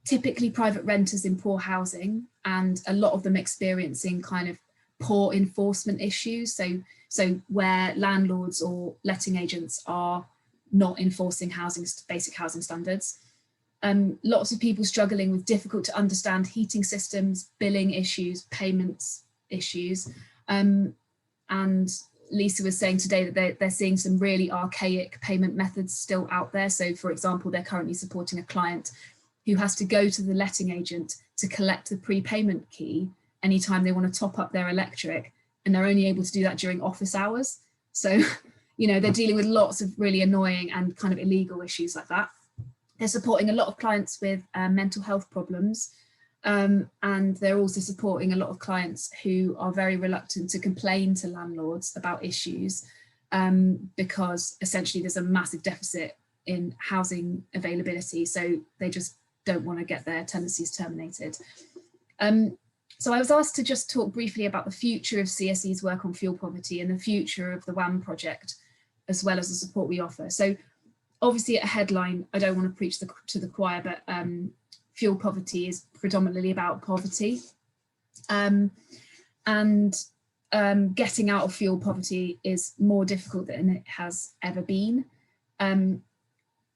Typically private renters in poor housing, and a lot of them experiencing kind of poor enforcement issues. So where landlords or letting agents are not enforcing basic housing standards. Lots of people struggling with difficult to understand heating systems, billing issues, payments issues, and Lisa was saying today that they're seeing some really archaic payment methods still out there. So for example, they're currently supporting a client who has to go to the letting agent to collect the prepayment key anytime they want to top up their electric, and they're only able to do that during office hours. So, you know, they're dealing with lots of really annoying and kind of illegal issues like that. They're supporting a lot of clients with mental health problems. And they're also supporting a lot of clients who are very reluctant to complain to landlords about issues because essentially there's a massive deficit in housing availability. So they just don't want to get their tenancies terminated. So I was asked to just talk briefly about the future of CSE's work on fuel poverty and the future of the WAM project, as well as the support we offer. So obviously at a headline, I don't want to preach to the choir, but fuel poverty is predominantly about poverty. Getting out of fuel poverty is more difficult than it has ever been.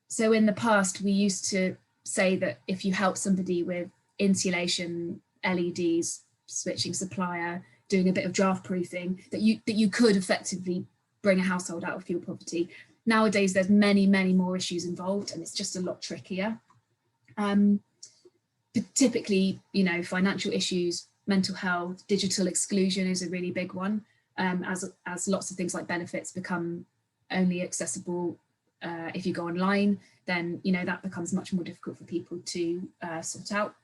So in the past, we used to say that if you help somebody with insulation, LEDs, switching supplier, doing a bit of draft proofing, that you could effectively bring a household out of fuel poverty. Nowadays, there's many more issues involved, and it's just a lot trickier. Typically, you know, financial issues, mental health, digital exclusion is a really big one, as lots of things like benefits become only accessible if you go online, then, you know, that becomes much more difficult for people to sort out.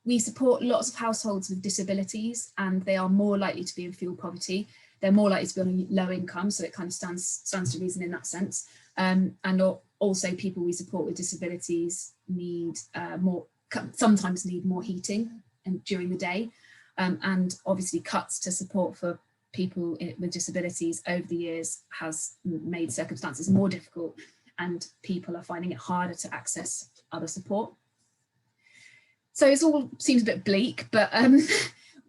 We support lots of households with disabilities, and they are more likely to be in fuel poverty. They're more likely to be on a low income, so it kind of stands to reason in that sense. And also people we support with disabilities sometimes need more heating during the day, and obviously cuts to support for people with disabilities over the years has made circumstances more difficult, and people are finding it harder to access other support. So it all seems a bit bleak, but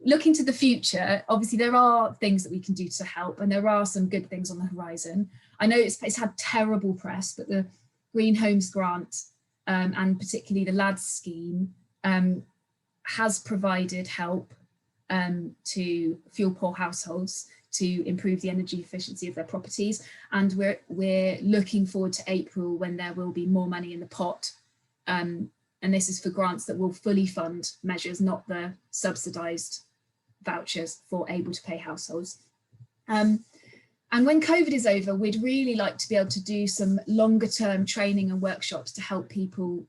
looking to the future, obviously there are things that we can do to help, and there are some good things on the horizon. I know it's had terrible press, but the Green Homes Grant and particularly the LADS scheme has provided help to fuel poor households to improve the energy efficiency of their properties. And we're looking forward to April, when there will be more money in the pot. And this is for grants that will fully fund measures, not the subsidised vouchers for able to pay households. And when COVID is over, we'd really like to be able to do some longer term training and workshops to help people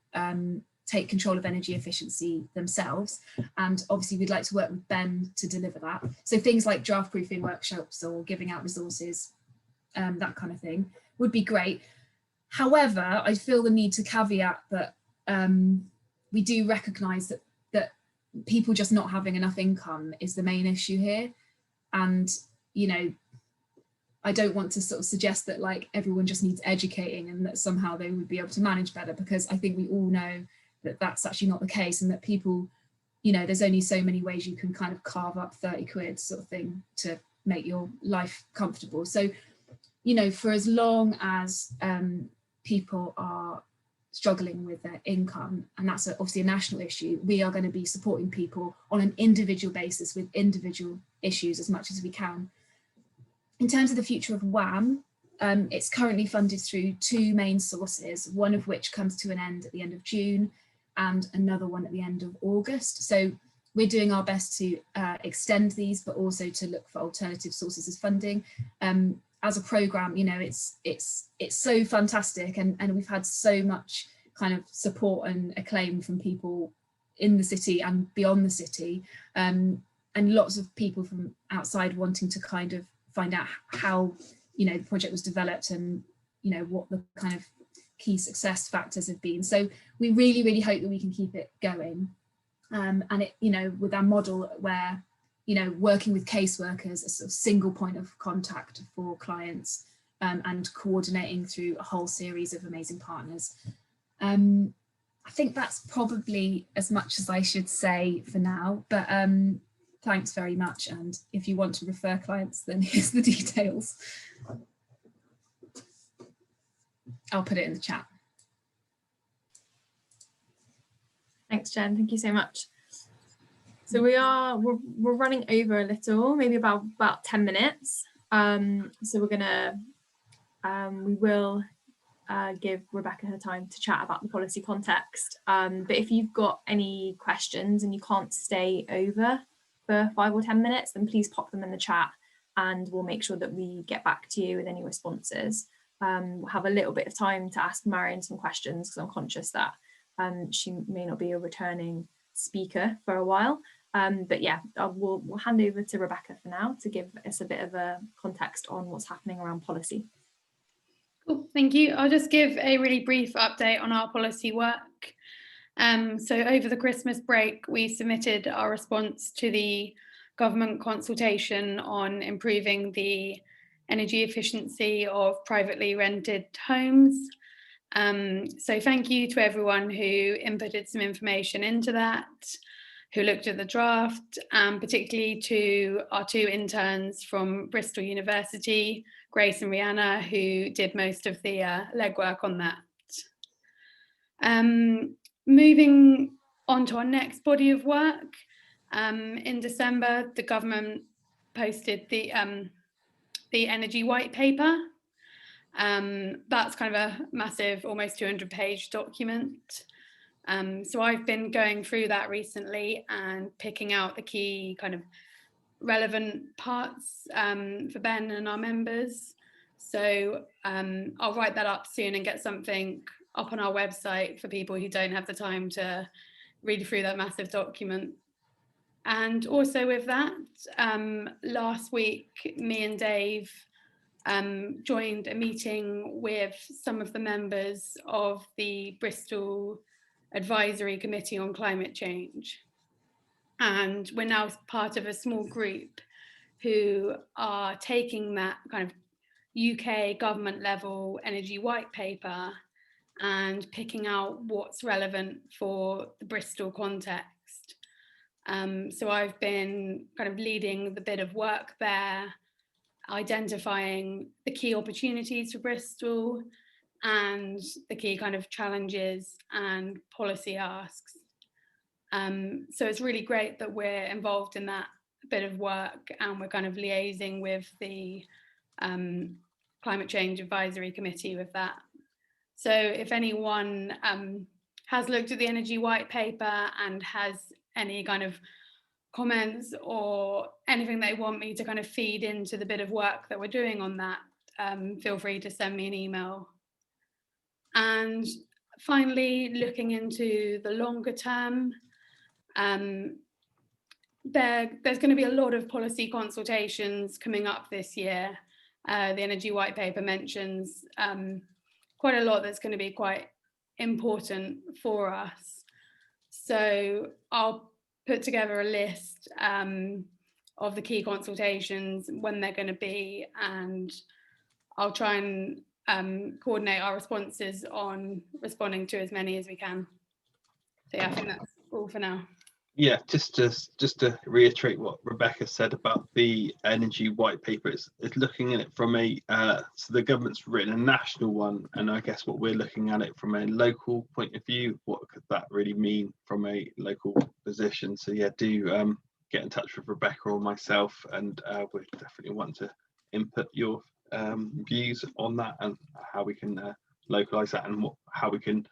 take control of energy efficiency themselves. And obviously we'd like to work with Ben to deliver that. So things like draft proofing workshops or giving out resources, that kind of thing would be great. However, I feel the need to caveat that we do recognise that people just not having enough income is the main issue here. And, you know, I don't want to sort of suggest that like everyone just needs educating and that somehow they would be able to manage better, because I think we all know that that's actually not the case, and that people, you know, there's only so many ways you can kind of carve up 30 quid sort of thing to make your life comfortable. So, you know, for as long as people are struggling with their income, and that's obviously a national issue, we are going to be supporting people on an individual basis with individual issues as much as we can. In terms of the future of WAM, it's currently funded through two main sources, one of which comes to an end at the end of June and another one at the end of August. So we're doing our best to extend these, but also to look for alternative sources of funding. As a programme, you know, it's so fantastic, and we've had so much kind of support and acclaim from people in the city and beyond the city, and lots of people from outside wanting to kind of find out how, you know, the project was developed and, you know, what the kind of key success factors have been. So we really hope that we can keep it going, and it, you know, with our model where, you know, working with caseworkers, a sort of single point of contact for clients, and coordinating through a whole series of amazing partners. I think that's probably as much as I should say for now, but thanks very much. And if you want to refer clients, then here's the details. I'll put it in the chat. Thanks, Jen. Thank you so much. So we're running over a little, maybe about 10 minutes. So we're gonna, we will give Rebecca her time to chat about the policy context. But if you've got any questions and you can't stay over for 5 or 10 minutes, then please pop them in the chat and we'll make sure that we get back to you with any responses. We'll have a little bit of time to ask Marion some questions because I'm conscious that she may not be a returning speaker for a while. But yeah, we'll hand over to Rebecca for now to give us a bit of a context on what's happening around policy. Cool, thank you. I'll just give a really brief update on our policy work. So over the Christmas break, we submitted our response to the government consultation on improving the energy efficiency of privately rented homes. So thank you to everyone who inputted some information into that, who looked at the draft, and particularly to our 2 interns from Bristol University, Grace and Rihanna, who did most of the legwork on that. Moving on to our next body of work, in December, the government posted the energy white paper. That's kind of a massive, almost 200-page document. So I've been going through that recently and picking out the key kind of relevant parts for Ben and our members. So I'll write that up soon and get something up on our website for people who don't have the time to read through that massive document. And also with that, last week, me and Dave joined a meeting with some of the members of the Bristol Advisory Committee on Climate Change. And we're now part of a small group who are taking that kind of UK government level energy white paper and picking out what's relevant for the Bristol context. So I've been kind of leading the bit of work there, identifying the key opportunities for Bristol and the key kind of challenges and policy asks. So it's really great that we're involved in that bit of work and we're kind of liaising with the Climate Change Advisory Committee with that. So if anyone has looked at the energy white paper and has any kind of comments or anything they want me to kind of feed into the bit of work that we're doing on that, feel free to send me an email. And finally, looking into the longer term, there's going to be a lot of policy consultations coming up this year. The energy white paper mentions quite a lot that's going to be quite important for us. So I'll put together a list of the key consultations, when they're going to be, and I'll try and coordinate our responses on responding to as many as we can. So yeah, I think that's all for now. Yeah, just to reiterate what Rebecca said about the energy white paper, it's looking at it from a so the government's written a national one, and I guess what we're looking at it from a local point of view. What could that really mean from a local position? So yeah, do get in touch with Rebecca or myself, and we definitely want to input your views on that and how we can localize that, and how we can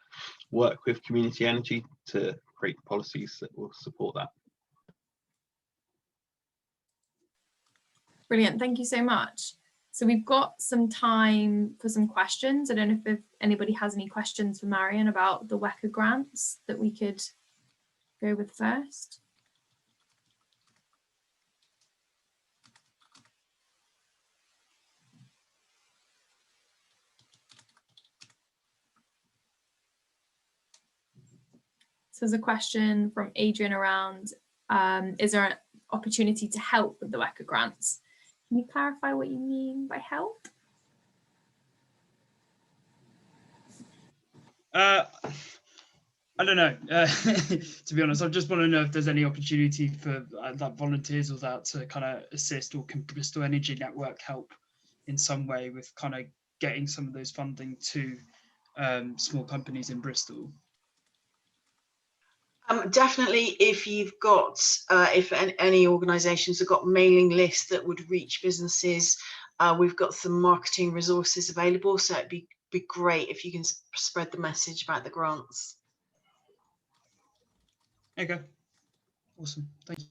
work with community energy to create policies that will support that. Brilliant, thank you so much. So we've got some time for some questions. I don't know if anybody has any questions for Marion about the WECA grants that we could go with first. So there's a question from Adrian around, is there an opportunity to help with the WECA grants? Can you clarify what you mean by help? I don't know. To be honest, I just want to know if there's any opportunity for like volunteers or that to kind of assist, or can Bristol Energy Network help in some way with kind of getting some of those funding to small companies in Bristol? Definitely, if you've got, if any organisations have got mailing lists that would reach businesses we've got some marketing resources available, so it'd be great if you can spread the message about the grants. Okay, awesome, thank you.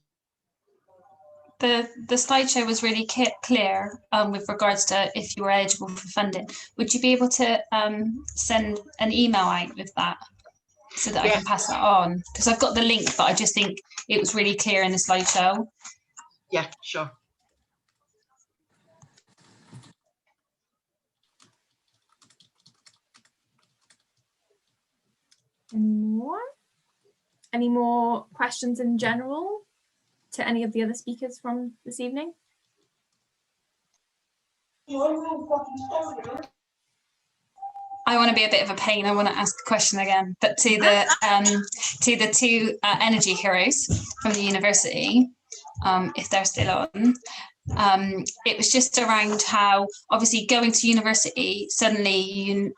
The slideshow was really clear with regards to if you were eligible for funding. Would you be able to send an email out with that so that I can pass that on? Because I've got the link, but I just think it was really clear in the slideshow. Yeah, sure. Any more questions in general to any of the other speakers from this evening? I want to be a bit of a pain. I want to ask a question again, but to the two energy heroes from the university, if they're still on. It was just around how obviously going to university, suddenly you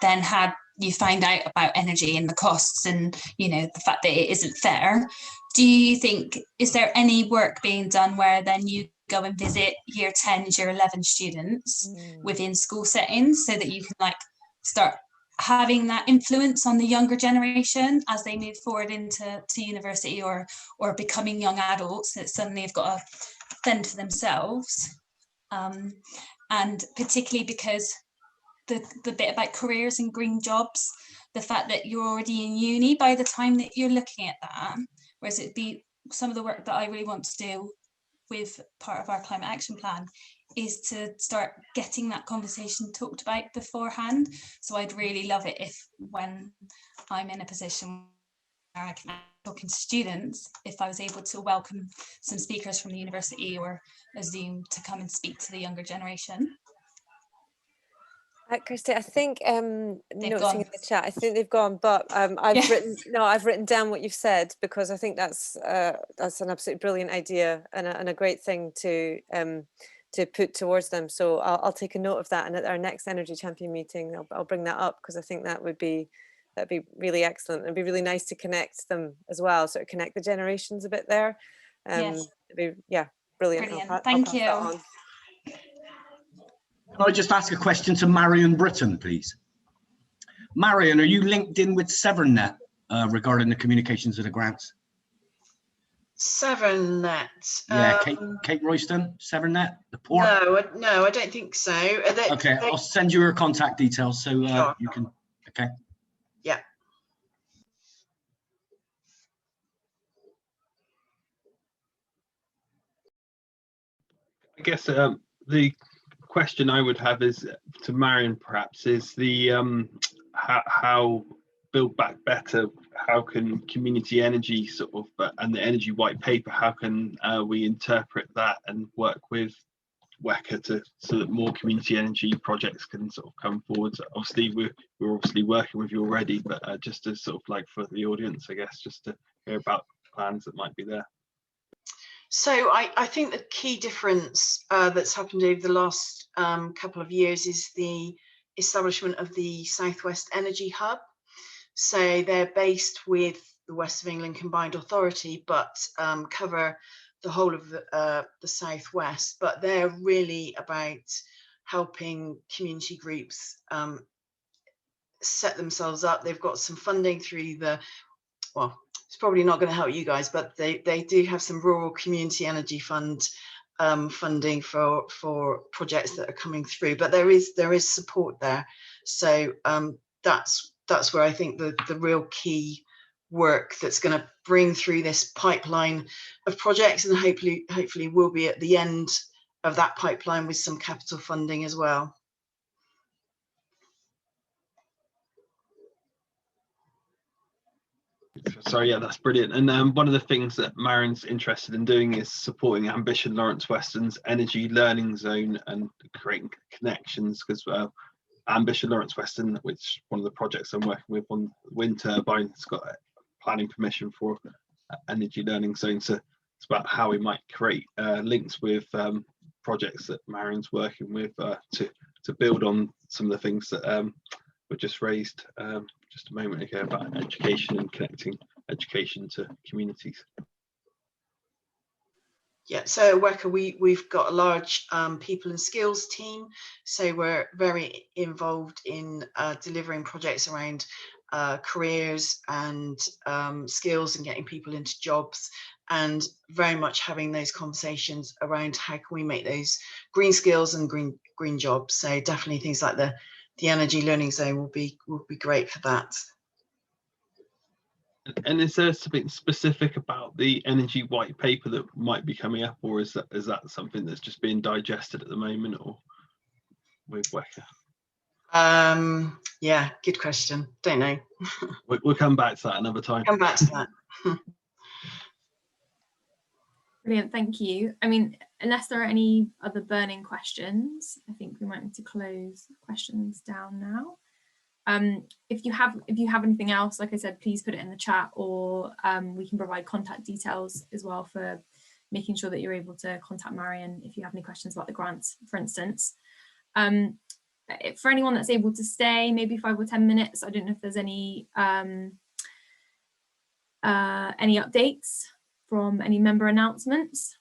find out about energy and the costs and, you know, the fact that it isn't fair. Do you think, is there any work being done where then you go and visit year 10, year 11 students within school settings so that you can like start having that influence on the younger generation as they move forward into university or becoming young adults that suddenly have got to fend for themselves? And particularly because the bit about careers and green jobs, the fact that you're already in uni by the time that you're looking at that, whereas it'd be some of the work that I really want to do with part of our climate action plan is to start getting that conversation talked about beforehand. So I'd really love it if when I'm in a position where I can talking to students, if I was able to welcome some speakers from the university or a Zoom to come and speak to the younger generation. Kirsty, I think noticing in the chat, I think they've gone, but I've written down what you've said because I think that's an absolutely brilliant idea and a great thing to put towards them. So I'll take a note of that, and at our next Energy Champion meeting, I'll bring that up because I think that'd be really excellent. It'd be really nice to connect them as well, sort of connect the generations a bit there. Yes. It'd be, brilliant. Thank you. Can I just ask a question to Marion Britton, please? Marion, are you linked in with SevernNet regarding the communications of the grants? SevernNet. Yeah, Kate Royston, SevernNet, the port? No, I don't think so. Okay, I'll send you her contact details so sure. You can, okay. Yeah. I guess the question I would have is to Marion, perhaps, is the how build back better, how can community energy sort of and the energy white paper, how can we interpret that and work with WECA so that more community energy projects can sort of come forward? So obviously we're obviously working with you already, but just to sort of like for the audience, I guess, just to hear about plans that might be there. So I think the key difference that's happened over the last couple of years is the establishment of the Southwest Energy Hub. So they're based with the West of England Combined Authority, but cover the whole of the Southwest. But they're really about helping community groups set themselves up. They've got some funding through well, it's probably not going to help you guys, but they do have some rural community energy fund funding for projects that are coming through. But there is support there. So that's where I think the real key work that's going to bring through this pipeline of projects, and hopefully we'll be at the end of that pipeline with some capital funding as well. So yeah, that's brilliant. And one of the things that Marion's interested in doing is supporting Ambition Lawrence Weston's Energy Learning Zone and creating connections, because Ambition Lawrence Weston, which one of the projects I'm working with on wind turbine, has got planning permission for Energy Learning Zone. So it's about how we might create links with projects that Marion's working with to build on some of the things that were just raised just a moment ago about education and connecting education to communities. Yeah, so at WECA we've got a large people and skills team, so we're very involved in delivering projects around careers and skills and getting people into jobs, and very much having those conversations around how can we make those green skills and green jobs. So definitely things like the energy learning zone will be great for that. And is there something specific about the energy white paper that might be coming up, or is that something that's just being digested at the moment, or with WECA? Yeah, good question. Don't know. We'll come back to that another time. Come back to that. Brilliant, thank you. I mean, unless there are any other burning questions, I think we might need to close questions down now. If you have anything else, like I said, please put it in the chat, or we can provide contact details as well for making sure that you're able to contact Marion if you have any questions about the grants, for instance. For anyone that's able to stay, maybe 5 or 10 minutes, I don't know if there's any updates from any member announcements.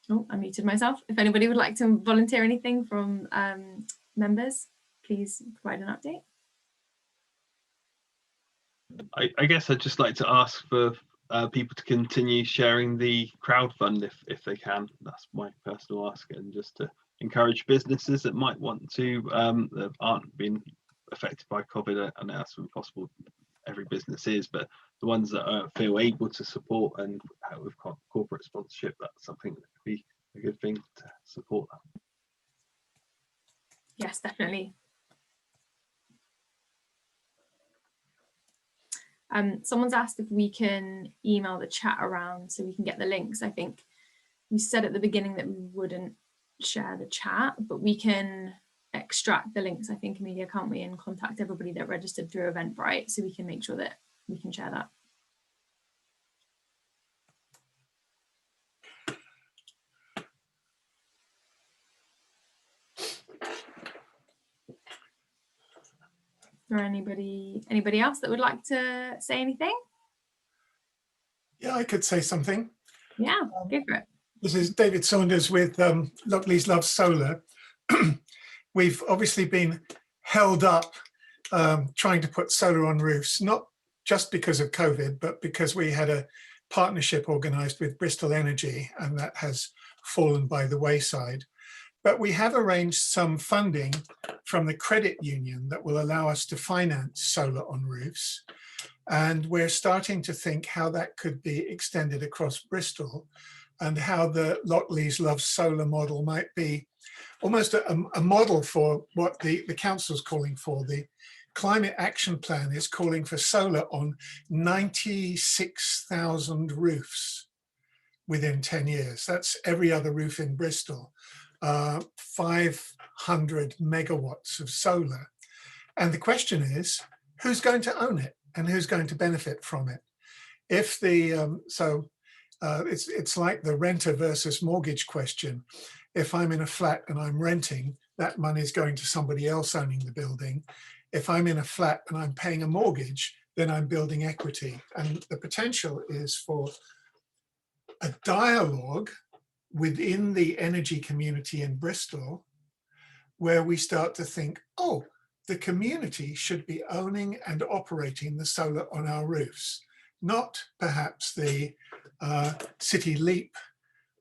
Oh, I muted myself. If anybody would like to volunteer anything from members, please provide an update. I guess I'd just like to ask for people to continue sharing the crowdfund if they can. That's my personal ask, and just to encourage businesses that might want to that aren't being affected by COVID. I know that's impossible, every business is, but the ones that feel able to support and with corporate sponsorship, that's something that could be a good thing to support that. Yes, definitely. Someone's asked if we can email the chat around so we can get the links. I think we said at the beginning that we wouldn't share the chat, but we can extract the links, I think, Amelia, can't we, and contact everybody that registered through Eventbrite, so we can make sure that we can share that. Or anybody else that would like to say anything? Yeah, I could say something. Yeah, go for it. This is David Saunders with Lockleys Love Solar. We've obviously been held up trying to put solar on roofs, not just because of COVID, but because we had a partnership organised with Bristol Energy, and that has fallen by the wayside. But we have arranged some funding from the credit union that will allow us to finance solar on roofs. And we're starting to think how that could be extended across Bristol, and how the Lockleys Love Solar model might be almost a model for what the council's calling for. The Climate Action Plan is calling for solar on 96,000 roofs within 10 years. That's every other roof in Bristol. 500 megawatts of solar. And the question is, who's going to own it and who's going to benefit from it? If the, it's like the renter versus mortgage question. If I'm in a flat and I'm renting, that money is going to somebody else owning the building. If I'm in a flat and I'm paying a mortgage, then I'm building equity. And the potential is for a dialogue within the energy community in Bristol, where we start to think, oh, the community should be owning and operating the solar on our roofs, not perhaps the City Leap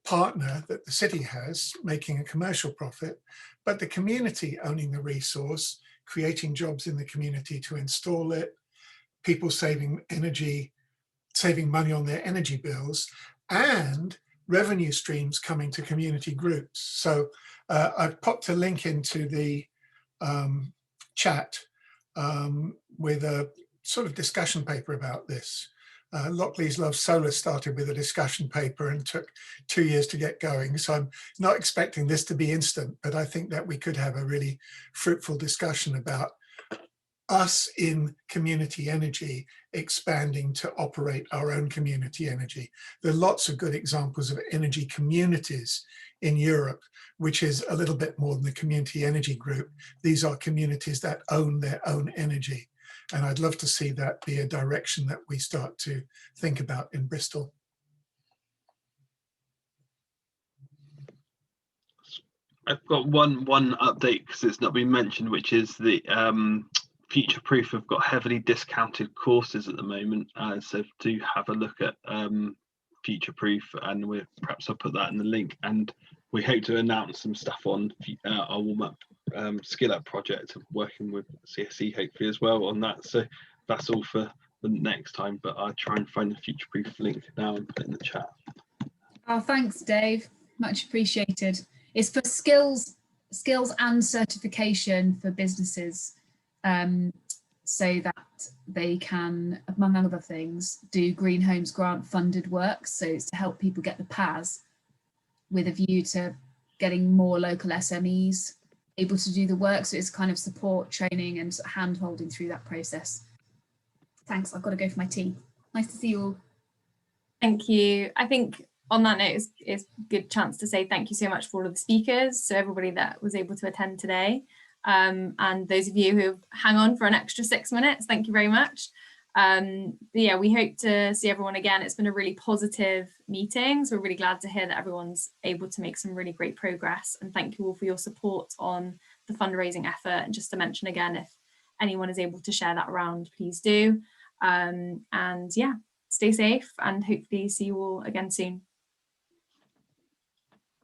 partner that the city has making a commercial profit, but the community owning the resource, creating jobs in the community to install it, people saving energy, saving money on their energy bills, and revenue streams coming to community groups. So I've popped a link into the chat with a sort of discussion paper about this. Lockleys Love Solar started with a discussion paper and took 2 years to get going. So I'm not expecting this to be instant, but I think that we could have a really fruitful discussion about us in community energy expanding to operate our own community energy. There are lots of good examples of energy communities in Europe, which is a little bit more than the community energy group. These are communities that own their own energy. And I'd love to see that be a direction that we start to think about in Bristol. I've got one update because it's not been mentioned, which is the Future Proof have got heavily discounted courses at the moment. So do have a look at Future Proof, and perhaps I'll put that in the link. And we hope to announce some stuff on our warm-up skill up project, working with CSE hopefully as well on that. So that's all for the next time, but I'll try and find the Future Proof link now and put it in the chat. Oh, thanks, Dave. Much appreciated. It's for skills and certification for businesses, so that they can, among other things, do Green Homes grant funded work. So it's to help people get the PAS with a view to getting more local SMEs able to do the work. So it's kind of support, training and hand holding through that process. Thanks, I've got to go for my tea. Nice to see you all. Thank you. I think on that note, it's a good chance to say thank you so much for all of the speakers, so everybody that was able to attend today, and those of you who hang on for an extra 6 minutes, thank you very much. But yeah, we hope to see everyone again. It's been a really positive meeting, so we're really glad to hear that everyone's able to make some really great progress, and thank you all for your support on the fundraising effort. And just to mention again, if anyone is able to share that around, please do. And yeah, stay safe and hopefully see you all again soon.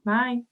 Bye.